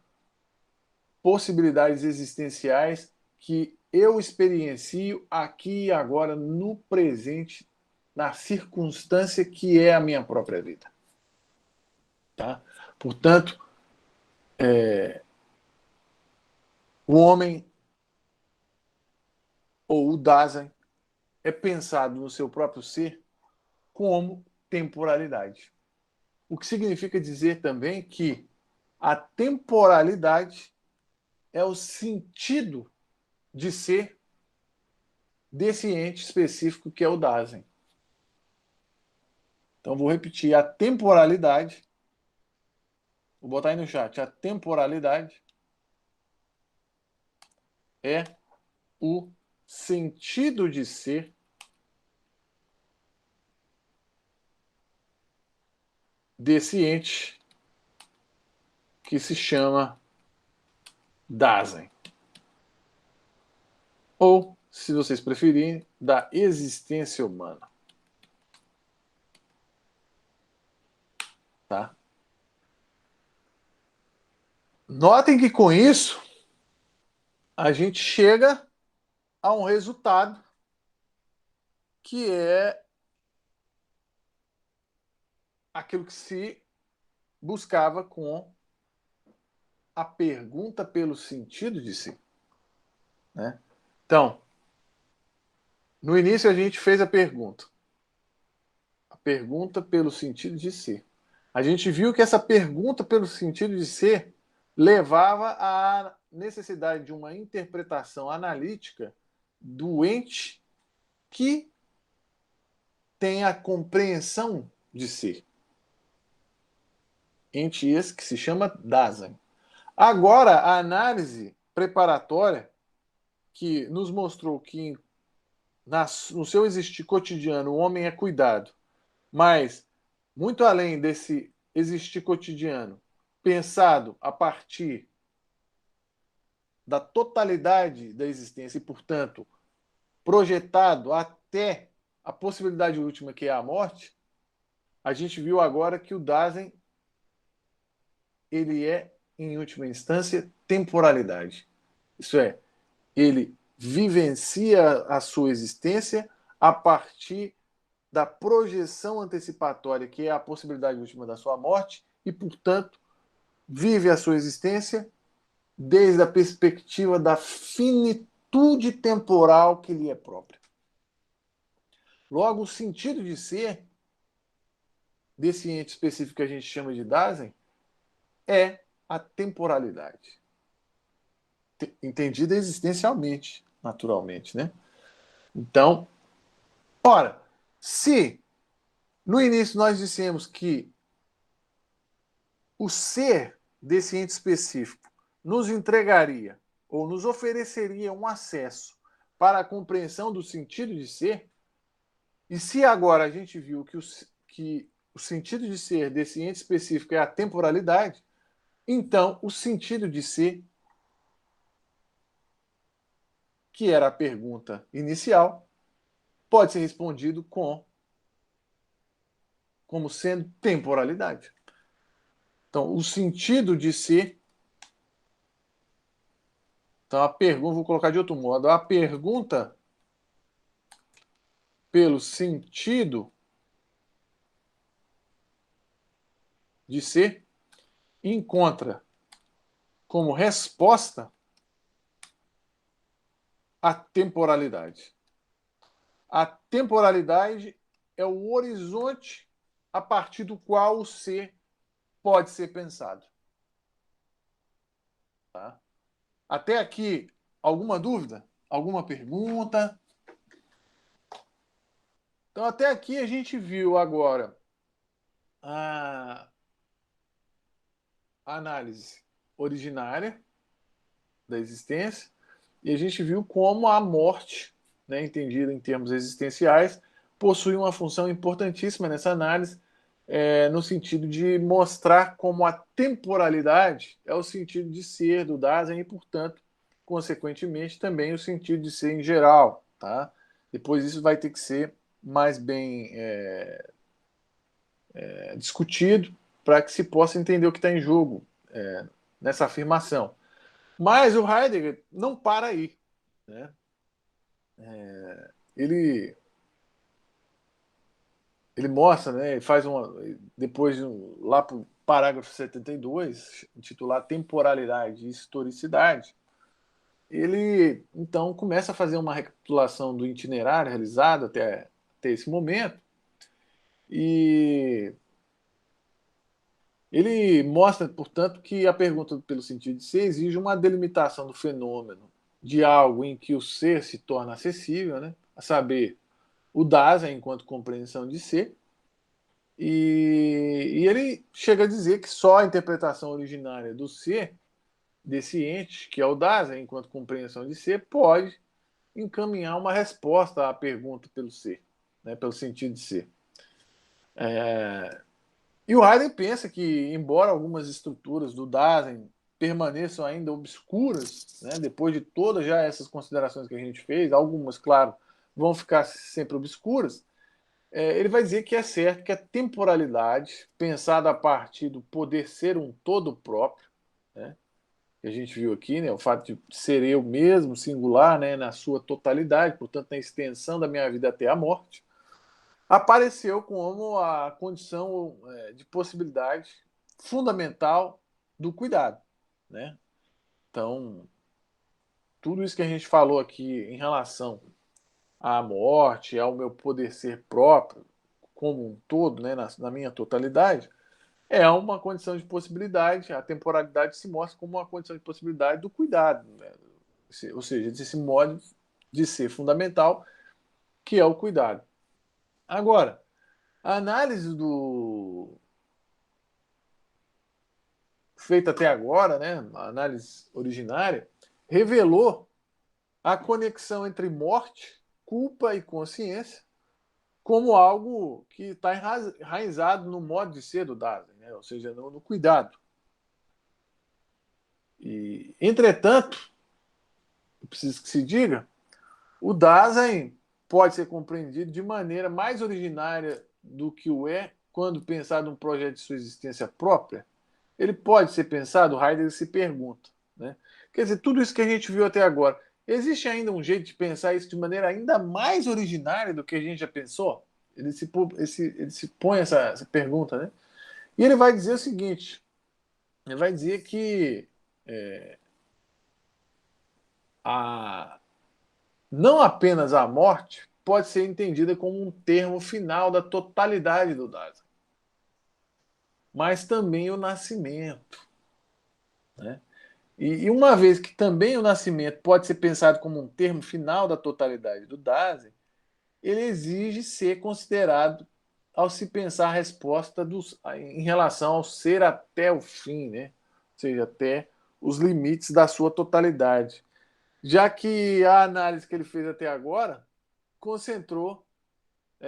possibilidades existenciais que eu experiencio aqui e agora, no presente, na circunstância que é a minha própria vida. Tá? Portanto, o homem ou o Dasein é pensado no seu próprio ser como temporalidade. O que significa dizer também que a temporalidade é o sentido de ser desse ente específico que é o Dasein. Então, vou repetir: a temporalidade, vou botar aí no chat, a temporalidade é o sentido de ser desse ente que se chama Dasein. Ou, se vocês preferirem, da existência humana. Tá? Notem que com isso a gente chega a um resultado que é aquilo que se buscava com a pergunta pelo sentido de si. Né? Então, no início a gente fez a pergunta pelo sentido de ser. A gente viu que essa pergunta pelo sentido de ser levava à necessidade de uma interpretação analítica do ente que tem a compreensão de ser. Ente esse que se chama Dasein. Agora, a análise preparatória, que nos mostrou que no seu existir cotidiano o homem é cuidado, mas muito além desse existir cotidiano pensado a partir da totalidade da existência e, portanto, projetado até a possibilidade última, que é a morte, a gente viu agora que o Dasein ele é, em última instância, temporalidade. Isso é, ele vivencia a sua existência a partir da projeção antecipatória, que é a possibilidade última da sua morte, e, portanto, vive a sua existência desde a perspectiva da finitude temporal que lhe é própria. Logo, o sentido de ser desse ente específico que a gente chama de Dasein é a temporalidade, entendida existencialmente, naturalmente, né? Então, ora, se no início nós dissemos que o ser desse ente específico nos entregaria ou nos ofereceria um acesso para a compreensão do sentido de ser, e se agora a gente viu que o sentido de ser desse ente específico é a temporalidade, então o sentido de ser, que era a pergunta inicial, pode ser respondido como sendo temporalidade. Então, o sentido de ser. Então, a pergunta, vou colocar de outro modo, a pergunta pelo sentido de ser encontra como resposta a temporalidade. A temporalidade é o horizonte a partir do qual o ser pode ser pensado. Tá? Até aqui, alguma dúvida? Alguma pergunta? Então, até aqui a gente viu agora a análise originária da existência e a gente viu como a morte, né, entendida em termos existenciais, possui uma função importantíssima nessa análise, no sentido de mostrar como a temporalidade é o sentido de ser do Dasein e, portanto, consequentemente, também o sentido de ser em geral. Tá? Depois isso vai ter que ser mais bem discutido para que se possa entender o que está em jogo nessa afirmação. Mas o Heidegger não para aí. Né? Ele mostra, né, ele faz uma. Depois, lá para o parágrafo 72, intitulado Temporalidade e Historicidade, ele então começa a fazer uma recapitulação do itinerário realizado até esse momento e ele mostra, portanto, que a pergunta pelo sentido de ser exige uma delimitação do fenômeno de algo em que o ser se torna acessível, né, a saber, o Dasein enquanto compreensão de ser. E ele chega a dizer que só a interpretação originária do ser, desse ente, que é o Dasein, enquanto compreensão de ser, pode encaminhar uma resposta à pergunta pelo ser, né, pelo sentido de ser. E o Heidegger pensa que, embora algumas estruturas do Dasein permaneçam ainda obscuras, né, depois de todas já essas considerações que a gente fez, algumas, claro, vão ficar sempre obscuras, ele vai dizer que é certo que a temporalidade, pensada a partir do poder ser um todo próprio, né, que a gente viu aqui, né, o fato de ser eu mesmo, singular, né, na sua totalidade, portanto, na extensão da minha vida até a morte, apareceu como a condição de possibilidade fundamental do cuidado. Né? Então, tudo isso que a gente falou aqui em relação à morte, ao meu poder ser próprio, como um todo, né, na minha totalidade, é uma condição de possibilidade. A temporalidade se mostra como uma condição de possibilidade do cuidado, né? Ou seja, desse modo de ser fundamental, que é o cuidado. Agora, a análise feita até agora, né, a análise originária, revelou a conexão entre morte, culpa e consciência como algo que está enraizado no modo de ser do Dasein, né? Ou seja, no cuidado. E, entretanto, preciso que se diga, o Dasein pode ser compreendido de maneira mais originária do que o é quando pensado num projeto de sua existência própria. Ele pode ser pensado, Heidegger se pergunta, né? Quer dizer, tudo isso que a gente viu até agora, existe ainda um jeito de pensar isso de maneira ainda mais originária do que a gente já pensou? Ele se põe essa pergunta, né? E ele vai dizer o seguinte, ele vai dizer que a, não apenas a morte pode ser entendida como um termo final da totalidade do Dasein, mas também o nascimento, né? E uma vez que também o nascimento pode ser pensado como um termo final da totalidade do Dasein, ele exige ser considerado ao se pensar a resposta em relação ao ser até o fim, né? Ou seja, até os limites da sua totalidade. Já que a análise que ele fez até agora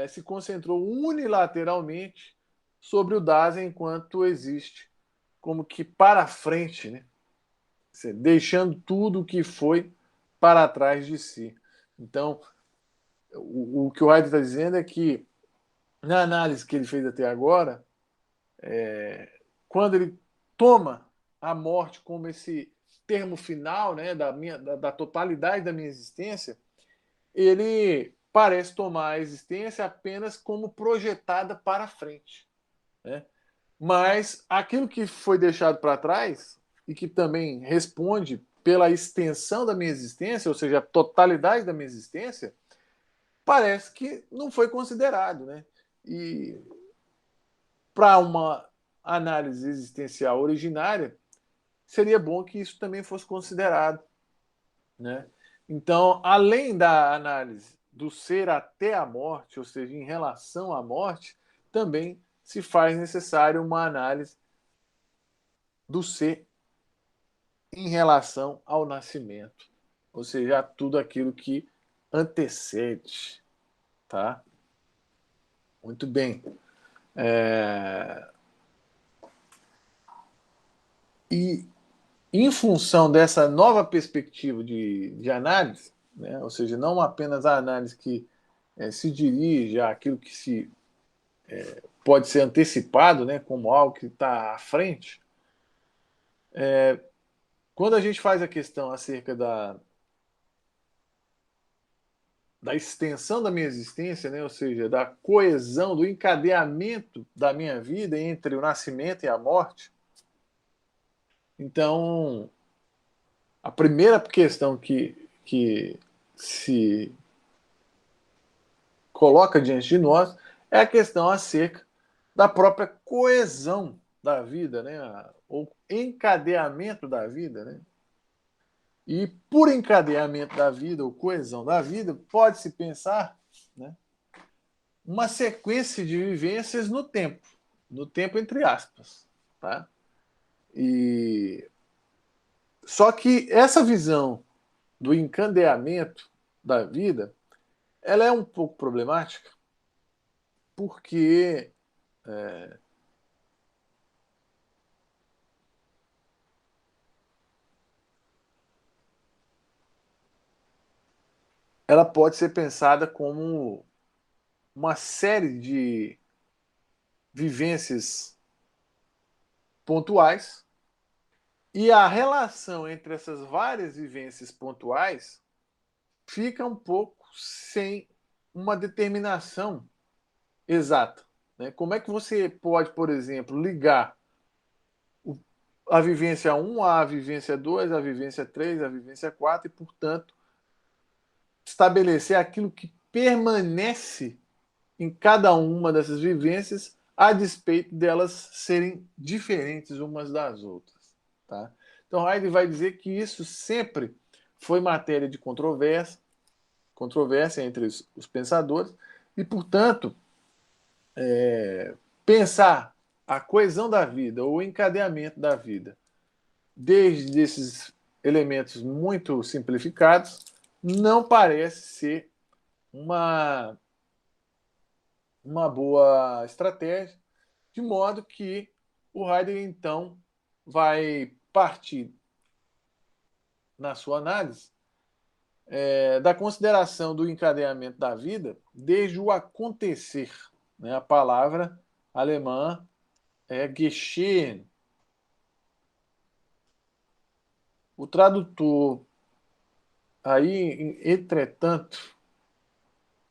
se concentrou unilateralmente sobre o Dasein enquanto existe, como que para frente, né? Deixando tudo o que foi para trás de si. Então, o que o Heidegger está dizendo é que, na análise que ele fez até agora, quando ele toma a morte como esse termo final, né, da totalidade da minha existência, ele parece tomar a existência apenas como projetada para frente, né? Mas aquilo que foi deixado para trás e que também responde pela extensão da minha existência, ou seja, a totalidade da minha existência, parece que não foi considerado, né? E para uma análise existencial originária, seria bom que isso também fosse considerado, né? Então, além da análise do ser até a morte, ou seja, em relação à morte, também se faz necessário uma análise do ser em relação ao nascimento, ou seja, a tudo aquilo que antecede, tá? Muito bem. E em função dessa nova perspectiva de análise, né, ou seja, não apenas a análise que se dirige àquilo que se pode ser antecipado, né, como algo que está à frente, quando a gente faz a questão acerca da extensão da minha existência, né, ou seja, da coesão, do encadeamento da minha vida entre o nascimento e a morte, então a primeira questão que se coloca diante de nós é a questão acerca da própria coesão da vida, né? Ou encadeamento da vida, né? E por encadeamento da vida ou coesão da vida, pode-se pensar, né, uma sequência de vivências no tempo entre aspas, tá? E só que essa visão do encadeamento da vida, ela é um pouco problemática, porque ela pode ser pensada como uma série de vivências pontuais e a relação entre essas várias vivências pontuais fica um pouco sem uma determinação exata, né? Como é que você pode, por exemplo, ligar a vivência 1 à vivência 2, à vivência 3, à vivência 4 e, portanto, estabelecer aquilo que permanece em cada uma dessas vivências, a despeito delas serem diferentes umas das outras, tá? Então, Heidegger vai dizer que isso sempre foi matéria de controvérsia entre os pensadores, e, portanto, pensar a coesão da vida, ou o encadeamento da vida, desde esses elementos muito simplificados, não parece ser uma uma boa estratégia, de modo que o Heidegger, então, vai partir na sua análise da consideração do encadeamento da vida desde o acontecer. Né? A palavra alemã é Geschehen. O tradutor aí, entretanto,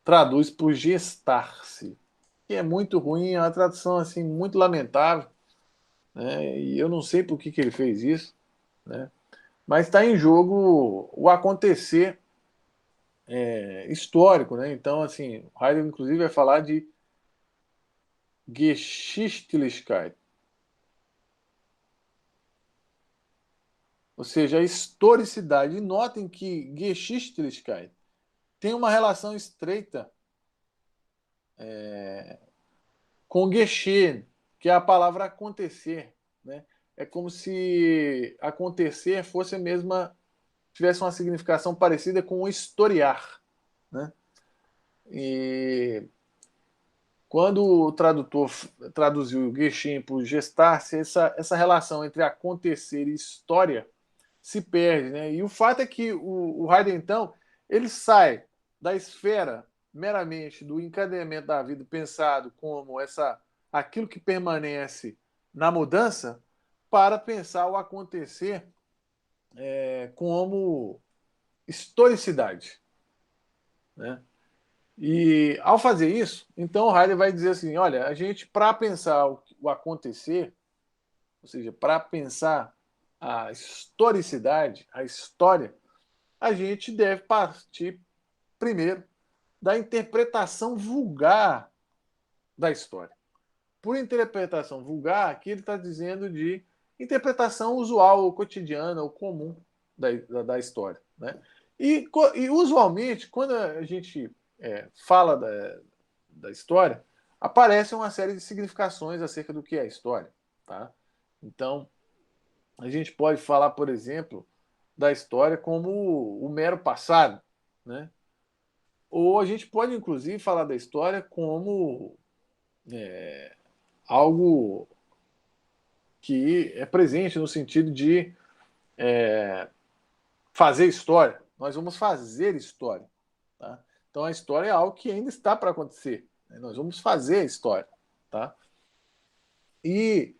traduz por gestar-se, que é muito ruim, é uma tradução assim muito lamentável, né? E eu não sei por que ele fez isso, né? Mas está em jogo o acontecer histórico, né? Então, assim, Heidegger, inclusive, vai falar de Geschichtlichkeit, ou seja, a historicidade. E notem que Geschichtlichkeit tem uma relação estreita com Geschehen, que é a palavra acontecer, né? É como se acontecer fosse a mesma, tivesse uma significação parecida com historiar, né? E quando o tradutor traduziu Geschehen por gestar-se, essa relação entre acontecer e história se perde, né? E o fato é que o Heidegger, então, ele sai da esfera meramente do encadeamento da vida pensado como aquilo que permanece na mudança para pensar o acontecer como historicidade, né? E ao fazer isso, então o Heidegger vai dizer assim, olha, a gente para pensar o acontecer, ou seja, para pensar a historicidade, a história, a gente deve partir primeiro da interpretação vulgar da história. Por interpretação vulgar, aqui ele está dizendo de interpretação usual, ou cotidiana, ou comum da história. Né? E usualmente, quando a gente fala da história, aparece uma série de significações acerca do que é a história. Tá? Então, a gente pode falar, por exemplo, da história como o mero passado, né? Ou a gente pode, inclusive, falar da história como algo que é presente no sentido de fazer história. Nós vamos fazer história. Tá? Então a história é algo que ainda está para acontecer. Né? Nós vamos fazer a história. Tá? E,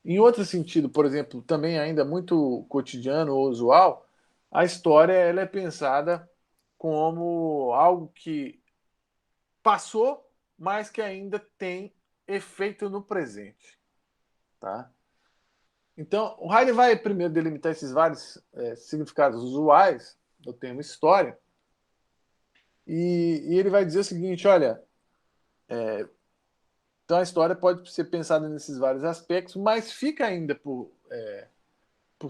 em outro sentido, por exemplo, também ainda muito cotidiano ou usual, a história ela é pensada como algo que passou, mas que ainda tem efeito no presente. Tá? Então, o Heidegger vai primeiro delimitar esses vários significados usuais do termo história, e ele vai dizer o seguinte: olha, então a história pode ser pensada nesses vários aspectos, mas fica ainda por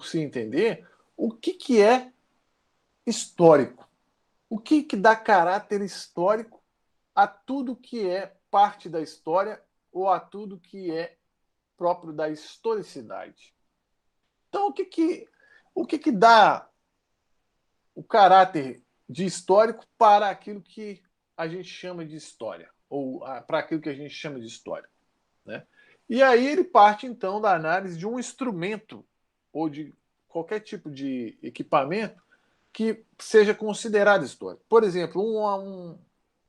se entender o que é histórico, o que dá caráter histórico a tudo que é parte da história ou a tudo que é próprio da historicidade. Então, o que dá o caráter de histórico para aquilo que a gente chama de história, ou para aquilo que a gente chama de história. Né? E aí ele parte, então, da análise de um instrumento ou de qualquer tipo de equipamento que seja considerado histórico. Por exemplo,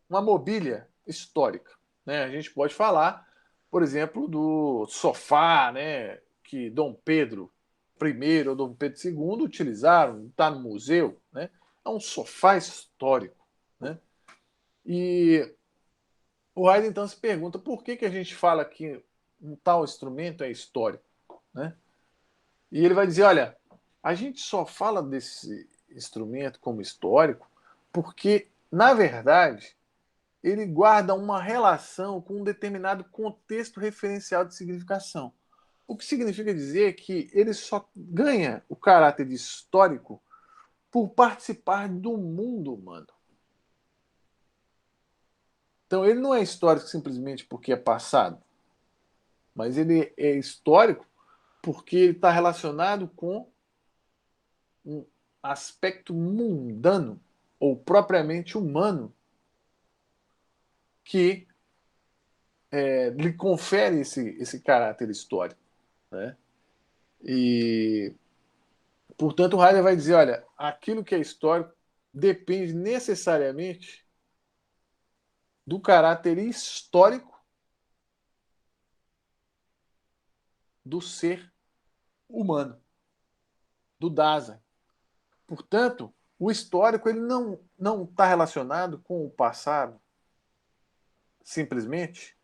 uma mobília histórica. Né? A gente pode falar, por exemplo, do sofá, né, que Dom Pedro I ou Dom Pedro II utilizaram, está no museu. Né? É um sofá histórico. Né? E o Heidegger então se pergunta por que a gente fala que um tal instrumento é histórico. Né? E ele vai dizer: olha, a gente só fala desse instrumento como histórico porque, na verdade, ele guarda uma relação com um determinado contexto referencial de significação. O que significa dizer que ele só ganha o caráter de histórico por participar do mundo humano. Então ele não é histórico simplesmente porque é passado, mas ele é histórico porque ele está relacionado com um aspecto mundano ou propriamente humano que lhe confere esse caráter histórico, né? E, portanto, o Heidegger vai dizer, olha, aquilo que é histórico depende necessariamente do caráter histórico do ser humano, do Dasein. Portanto, o histórico ele não está relacionado com o passado, simplesmente,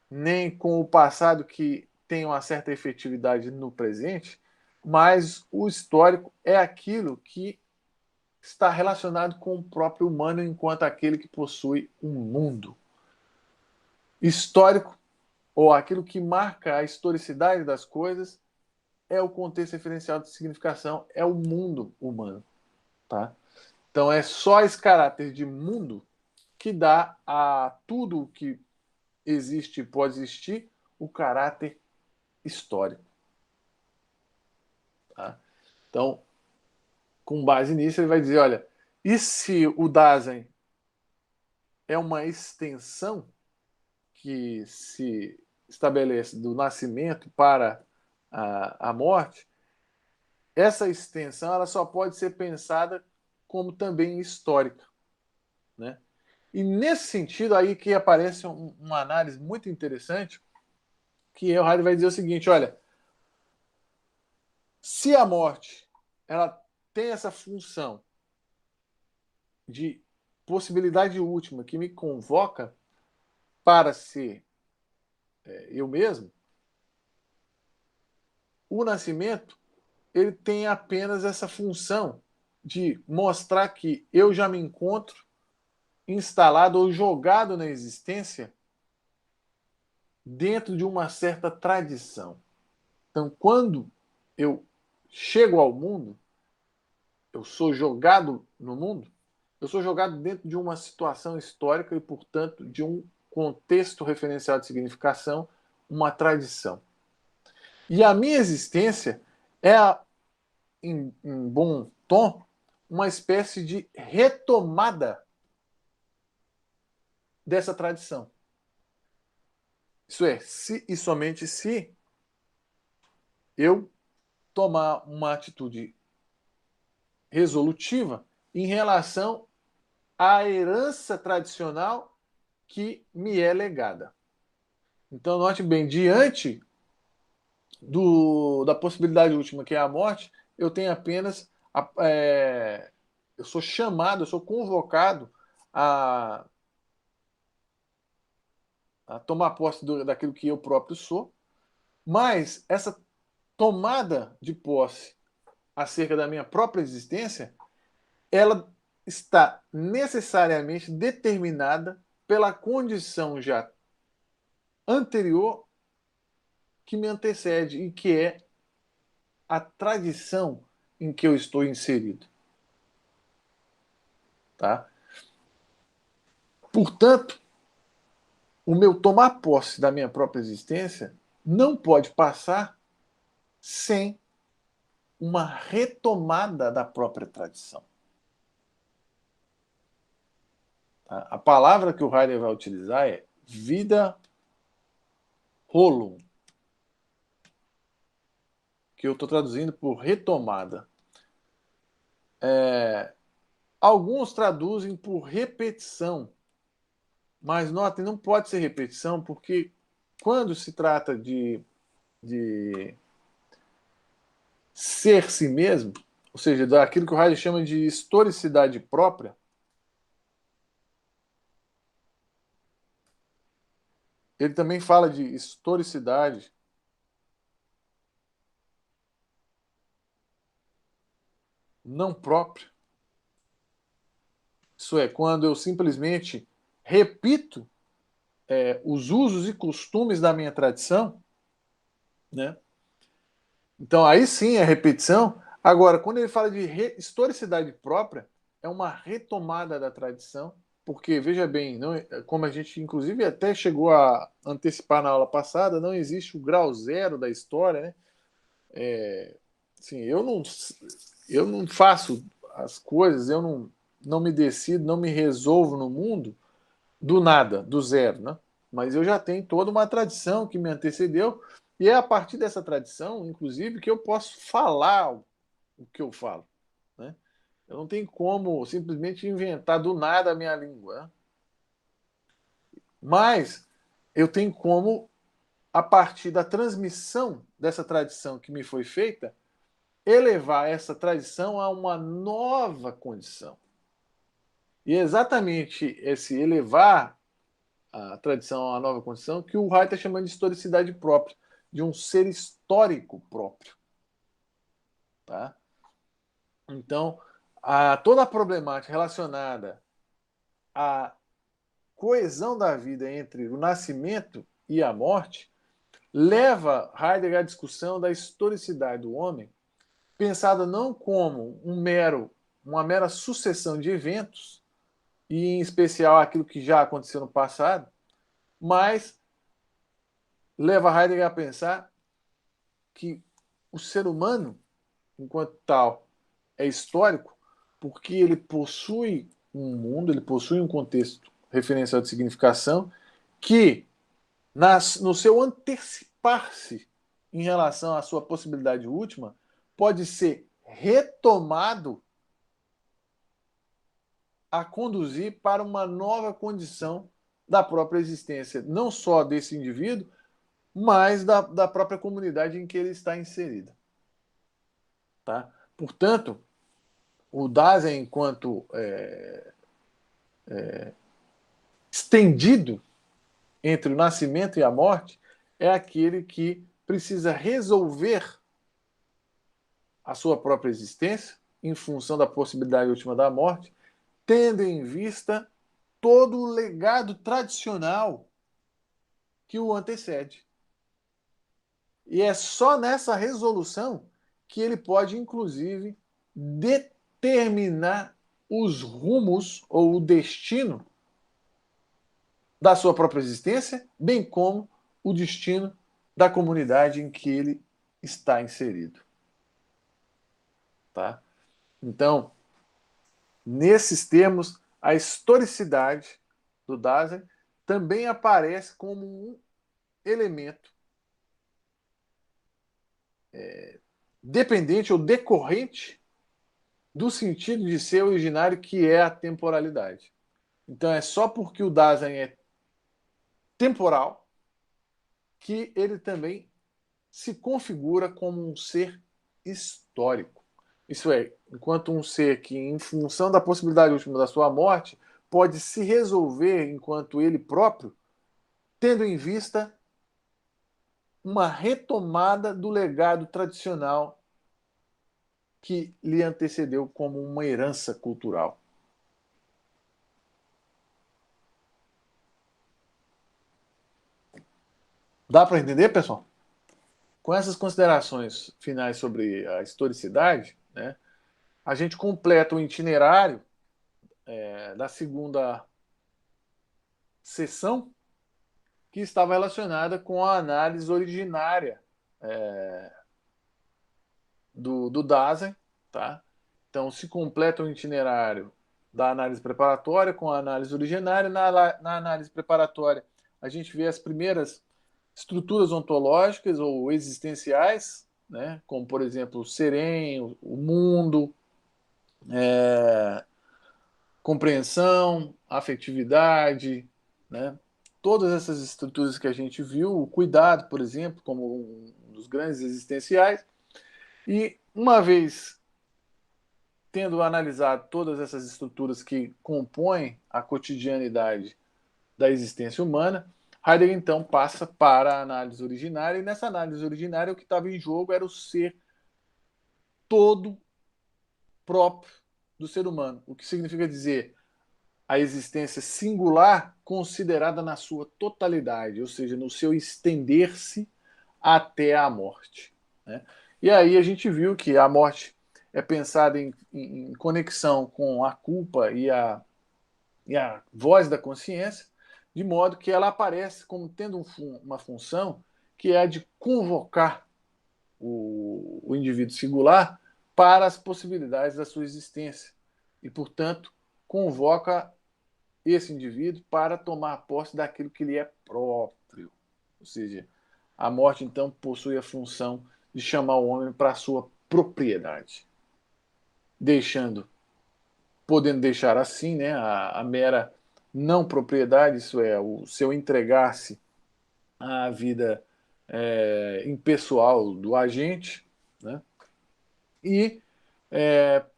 nem com o passado que tem uma certa efetividade no presente, mas o histórico é aquilo que está relacionado com o próprio humano enquanto aquele que possui um mundo. Histórico, ou aquilo que marca a historicidade das coisas, é o contexto referencial de significação, é o mundo humano. Tá? Então é só esse caráter de mundo que dá a tudo o que existe e pode existir o caráter histórico. Tá? Então, com base nisso, ele vai dizer, olha, e se o Dasein é uma extensão que se estabelece do nascimento para a morte, essa extensão ela só pode ser pensada como também histórica, né? E nesse sentido aí que aparece uma análise muito interessante, que o Heidegger vai dizer o seguinte, olha, se a morte ela tem essa função de possibilidade última que me convoca para ser eu mesmo, o nascimento ele tem apenas essa função de mostrar que eu já me encontro instalado ou jogado na existência dentro de uma certa tradição. Então, quando eu chego ao mundo, eu sou jogado no mundo, eu sou jogado dentro de uma situação histórica e, portanto, de um contexto referencial de significação, uma tradição. E a minha existência é, em bom tom, uma espécie de retomada dessa tradição. Isso é, se e somente se eu tomar uma atitude resolutiva em relação à herança tradicional que me é legada. Então, note bem, diante da possibilidade última, que é a morte, eu tenho apenas. Eu sou chamado, eu sou convocado a, a tomar posse daquilo que eu próprio sou, mas essa tomada de posse acerca da minha própria existência, ela está necessariamente determinada pela condição já anterior que me antecede e que é a tradição em que eu estou inserido. Tá? Portanto, o meu tomar posse da minha própria existência não pode passar sem uma retomada da própria tradição. Tá? A palavra que o Heidegger vai utilizar é vida holum, que eu estou traduzindo por retomada. Alguns traduzem por repetição, mas notem, não pode ser repetição, porque quando se trata de ser si mesmo, ou seja, daquilo que o Heidegger chama de historicidade própria, ele também fala de historicidade não própria. Isso é, quando eu simplesmente repito os usos e costumes da minha tradição, né? Então aí sim é repetição. Agora, quando ele fala de historicidade própria, é uma retomada da tradição, porque veja bem, não, como a gente inclusive até chegou a antecipar na aula passada, não existe o grau zero da história, né? Assim, eu não faço as coisas, eu não me decido, não me resolvo no mundo do nada, do zero, né? mas eu já tenho toda uma tradição que me antecedeu, e é a partir dessa tradição, inclusive, que eu posso falar o que eu falo, né? Eu não tenho como simplesmente inventar do nada a minha língua, né? Mas eu tenho como, a partir da transmissão dessa tradição que me foi feita, elevar essa tradição a uma nova condição. E é exatamente esse elevar a tradição a uma nova condição que o Hay está chamando de historicidade própria, de um ser histórico próprio. Tá? Então, toda a problemática relacionada à coesão da vida entre o nascimento e a morte leva Heidegger à discussão da historicidade do homem, pensada não como uma mera sucessão de eventos, e em especial aquilo que já aconteceu no passado, mas leva Heidegger a pensar que o ser humano, enquanto tal, é histórico porque ele possui um mundo, ele possui um contexto referencial de significação que, no seu antecipar-se em relação à sua possibilidade última, pode ser retomado a conduzir para uma nova condição da própria existência, não só desse indivíduo, mas da própria comunidade em que ele está inserido. Tá? Portanto, o Dasein, enquanto estendido entre o nascimento e a morte, é aquele que precisa resolver a sua própria existência em função da possibilidade última da morte, tendo em vista todo o legado tradicional que o antecede. E é só nessa resolução que ele pode, inclusive, determinar os rumos ou o destino da sua própria existência, bem como o destino da comunidade em que ele está inserido. Tá? Então, nesses termos, a historicidade do Dasein também aparece como um elemento dependente ou decorrente do sentido de ser originário, que é a temporalidade. Então, é só porque o Dasein é temporal que ele também se configura como um ser histórico. Isso é, enquanto um ser que, em função da possibilidade última da sua morte, pode se resolver enquanto ele próprio, tendo em vista uma retomada do legado tradicional que lhe antecedeu como uma herança cultural. Dá para entender, pessoal? Com essas considerações finais sobre a historicidade, né, a gente completa o itinerário da segunda sessão, que estava relacionada com a análise originária do Dasein. Tá? Então, se completa o itinerário da análise preparatória com a análise originária. Na análise preparatória, a gente vê as primeiras estruturas ontológicas ou existenciais, né? Como, por exemplo, o serem, o mundo, compreensão, afetividade, né? Todas essas estruturas que a gente viu, o cuidado, por exemplo, como um dos grandes existenciais. E uma vez tendo analisado todas essas estruturas que compõem a cotidianidade da existência humana, Heidegger então passa para a análise originária, e nessa análise originária o que estava em jogo era o ser todo próprio do ser humano, o que significa dizer a existência singular considerada na sua totalidade, ou seja, no seu estender-se até a morte. Né? E aí a gente viu que a morte é pensada em conexão com a culpa e a voz da consciência, de modo que ela aparece como tendo uma função que é a de convocar o indivíduo singular para as possibilidades da sua existência. E, portanto, convoca esse indivíduo para tomar posse daquilo que lhe é próprio. Ou seja, a morte, então, possui a função de chamar o homem para a sua propriedade, podendo deixar assim, né, a mera não propriedade, isso é, o seu entregar-se à vida impessoal do agente, né? E,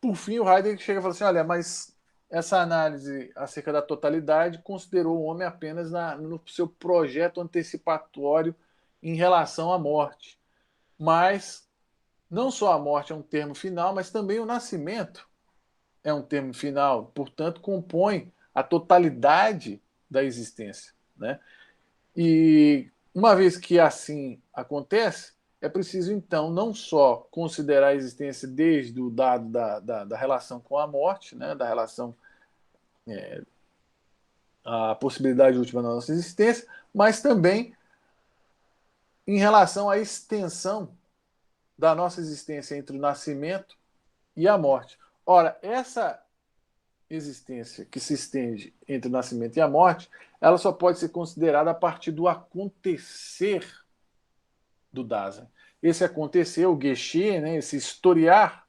por fim, o Heidegger chega e fala assim, olha, mas essa análise acerca da totalidade considerou o homem apenas no seu projeto antecipatório em relação à morte. Mas não só a morte é um termo final, mas também o nascimento é um termo final, portanto, compõe a totalidade da existência, né? E uma vez que assim acontece, é preciso então não só considerar a existência desde o dado da relação com a morte, né, da relação, a possibilidade última da nossa existência, mas também em relação à extensão da nossa existência entre o nascimento e a morte. Ora, essa existência que se estende entre o nascimento e a morte, ela só pode ser considerada a partir do acontecer do Dasein. Esse acontecer, o Geschichte, né, esse historiar,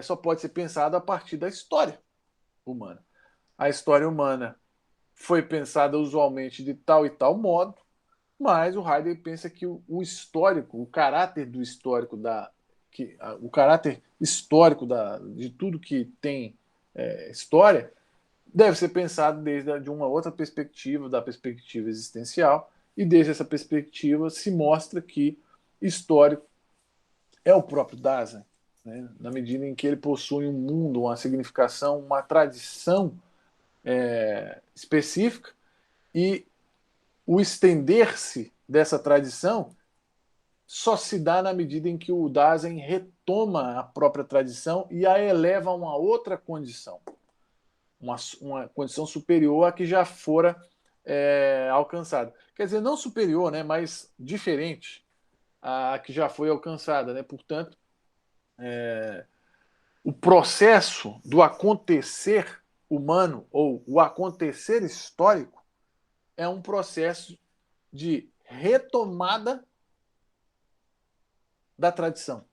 só pode ser pensado a partir da história humana. A história humana foi pensada usualmente de tal e tal modo, mas o Heidegger pensa que o histórico, o caráter do histórico o caráter histórico de tudo que tem história deve ser pensado desde de uma outra perspectiva, da perspectiva existencial, e desde essa perspectiva se mostra que histórico é o próprio Dasein, né? Na medida em que ele possui um mundo, uma significação, uma tradição específica, e o estender-se dessa tradição só se dá na medida em que o Dasein retoma a própria tradição e a eleva a uma outra condição, uma condição superior à que já fora alcançada. Quer dizer, não superior, né, mas diferente à que já foi alcançada, né? Portanto, o processo do acontecer humano ou o acontecer histórico é um processo de retomada da tradição.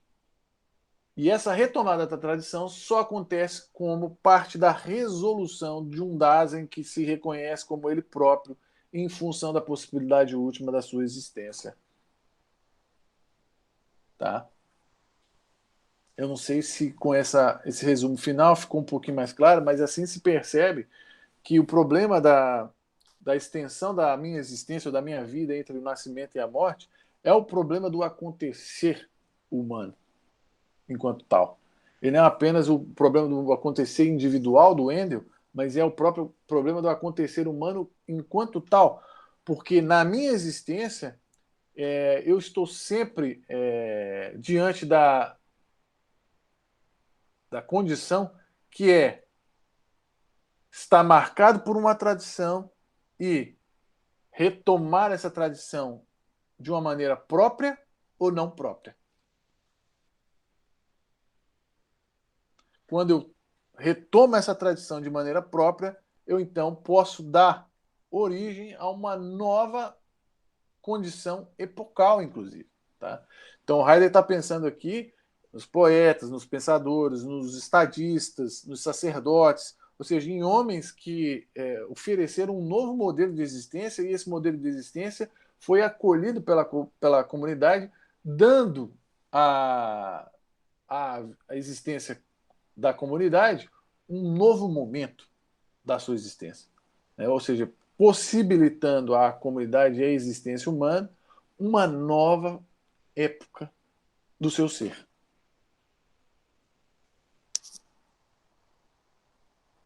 E essa retomada da tradição só acontece como parte da resolução de um Dasein que se reconhece como ele próprio em função da possibilidade última da sua existência. Tá? Eu não sei se com esse resumo final ficou um pouquinho mais claro, mas assim se percebe que o problema da extensão da minha existência ou da minha vida entre o nascimento e a morte é o problema do acontecer humano enquanto tal. Ele não é apenas o problema do acontecer individual do Wendel, mas é o próprio problema do acontecer humano enquanto tal. Porque na minha existência, eu estou sempre diante da condição que estar marcado por uma tradição e retomar essa tradição de uma maneira própria ou não própria. Quando eu retomo essa tradição de maneira própria, eu então posso dar origem a uma nova condição epocal, inclusive. Tá? Então, Heidegger está pensando aqui nos poetas, nos pensadores, nos estadistas, nos sacerdotes, ou seja, em homens que ofereceram um novo modelo de existência, e esse modelo de existência foi acolhido pela comunidade, dando a existência da comunidade um novo momento da sua existência, né? Ou seja, possibilitando à comunidade e à existência humana uma nova época do seu ser.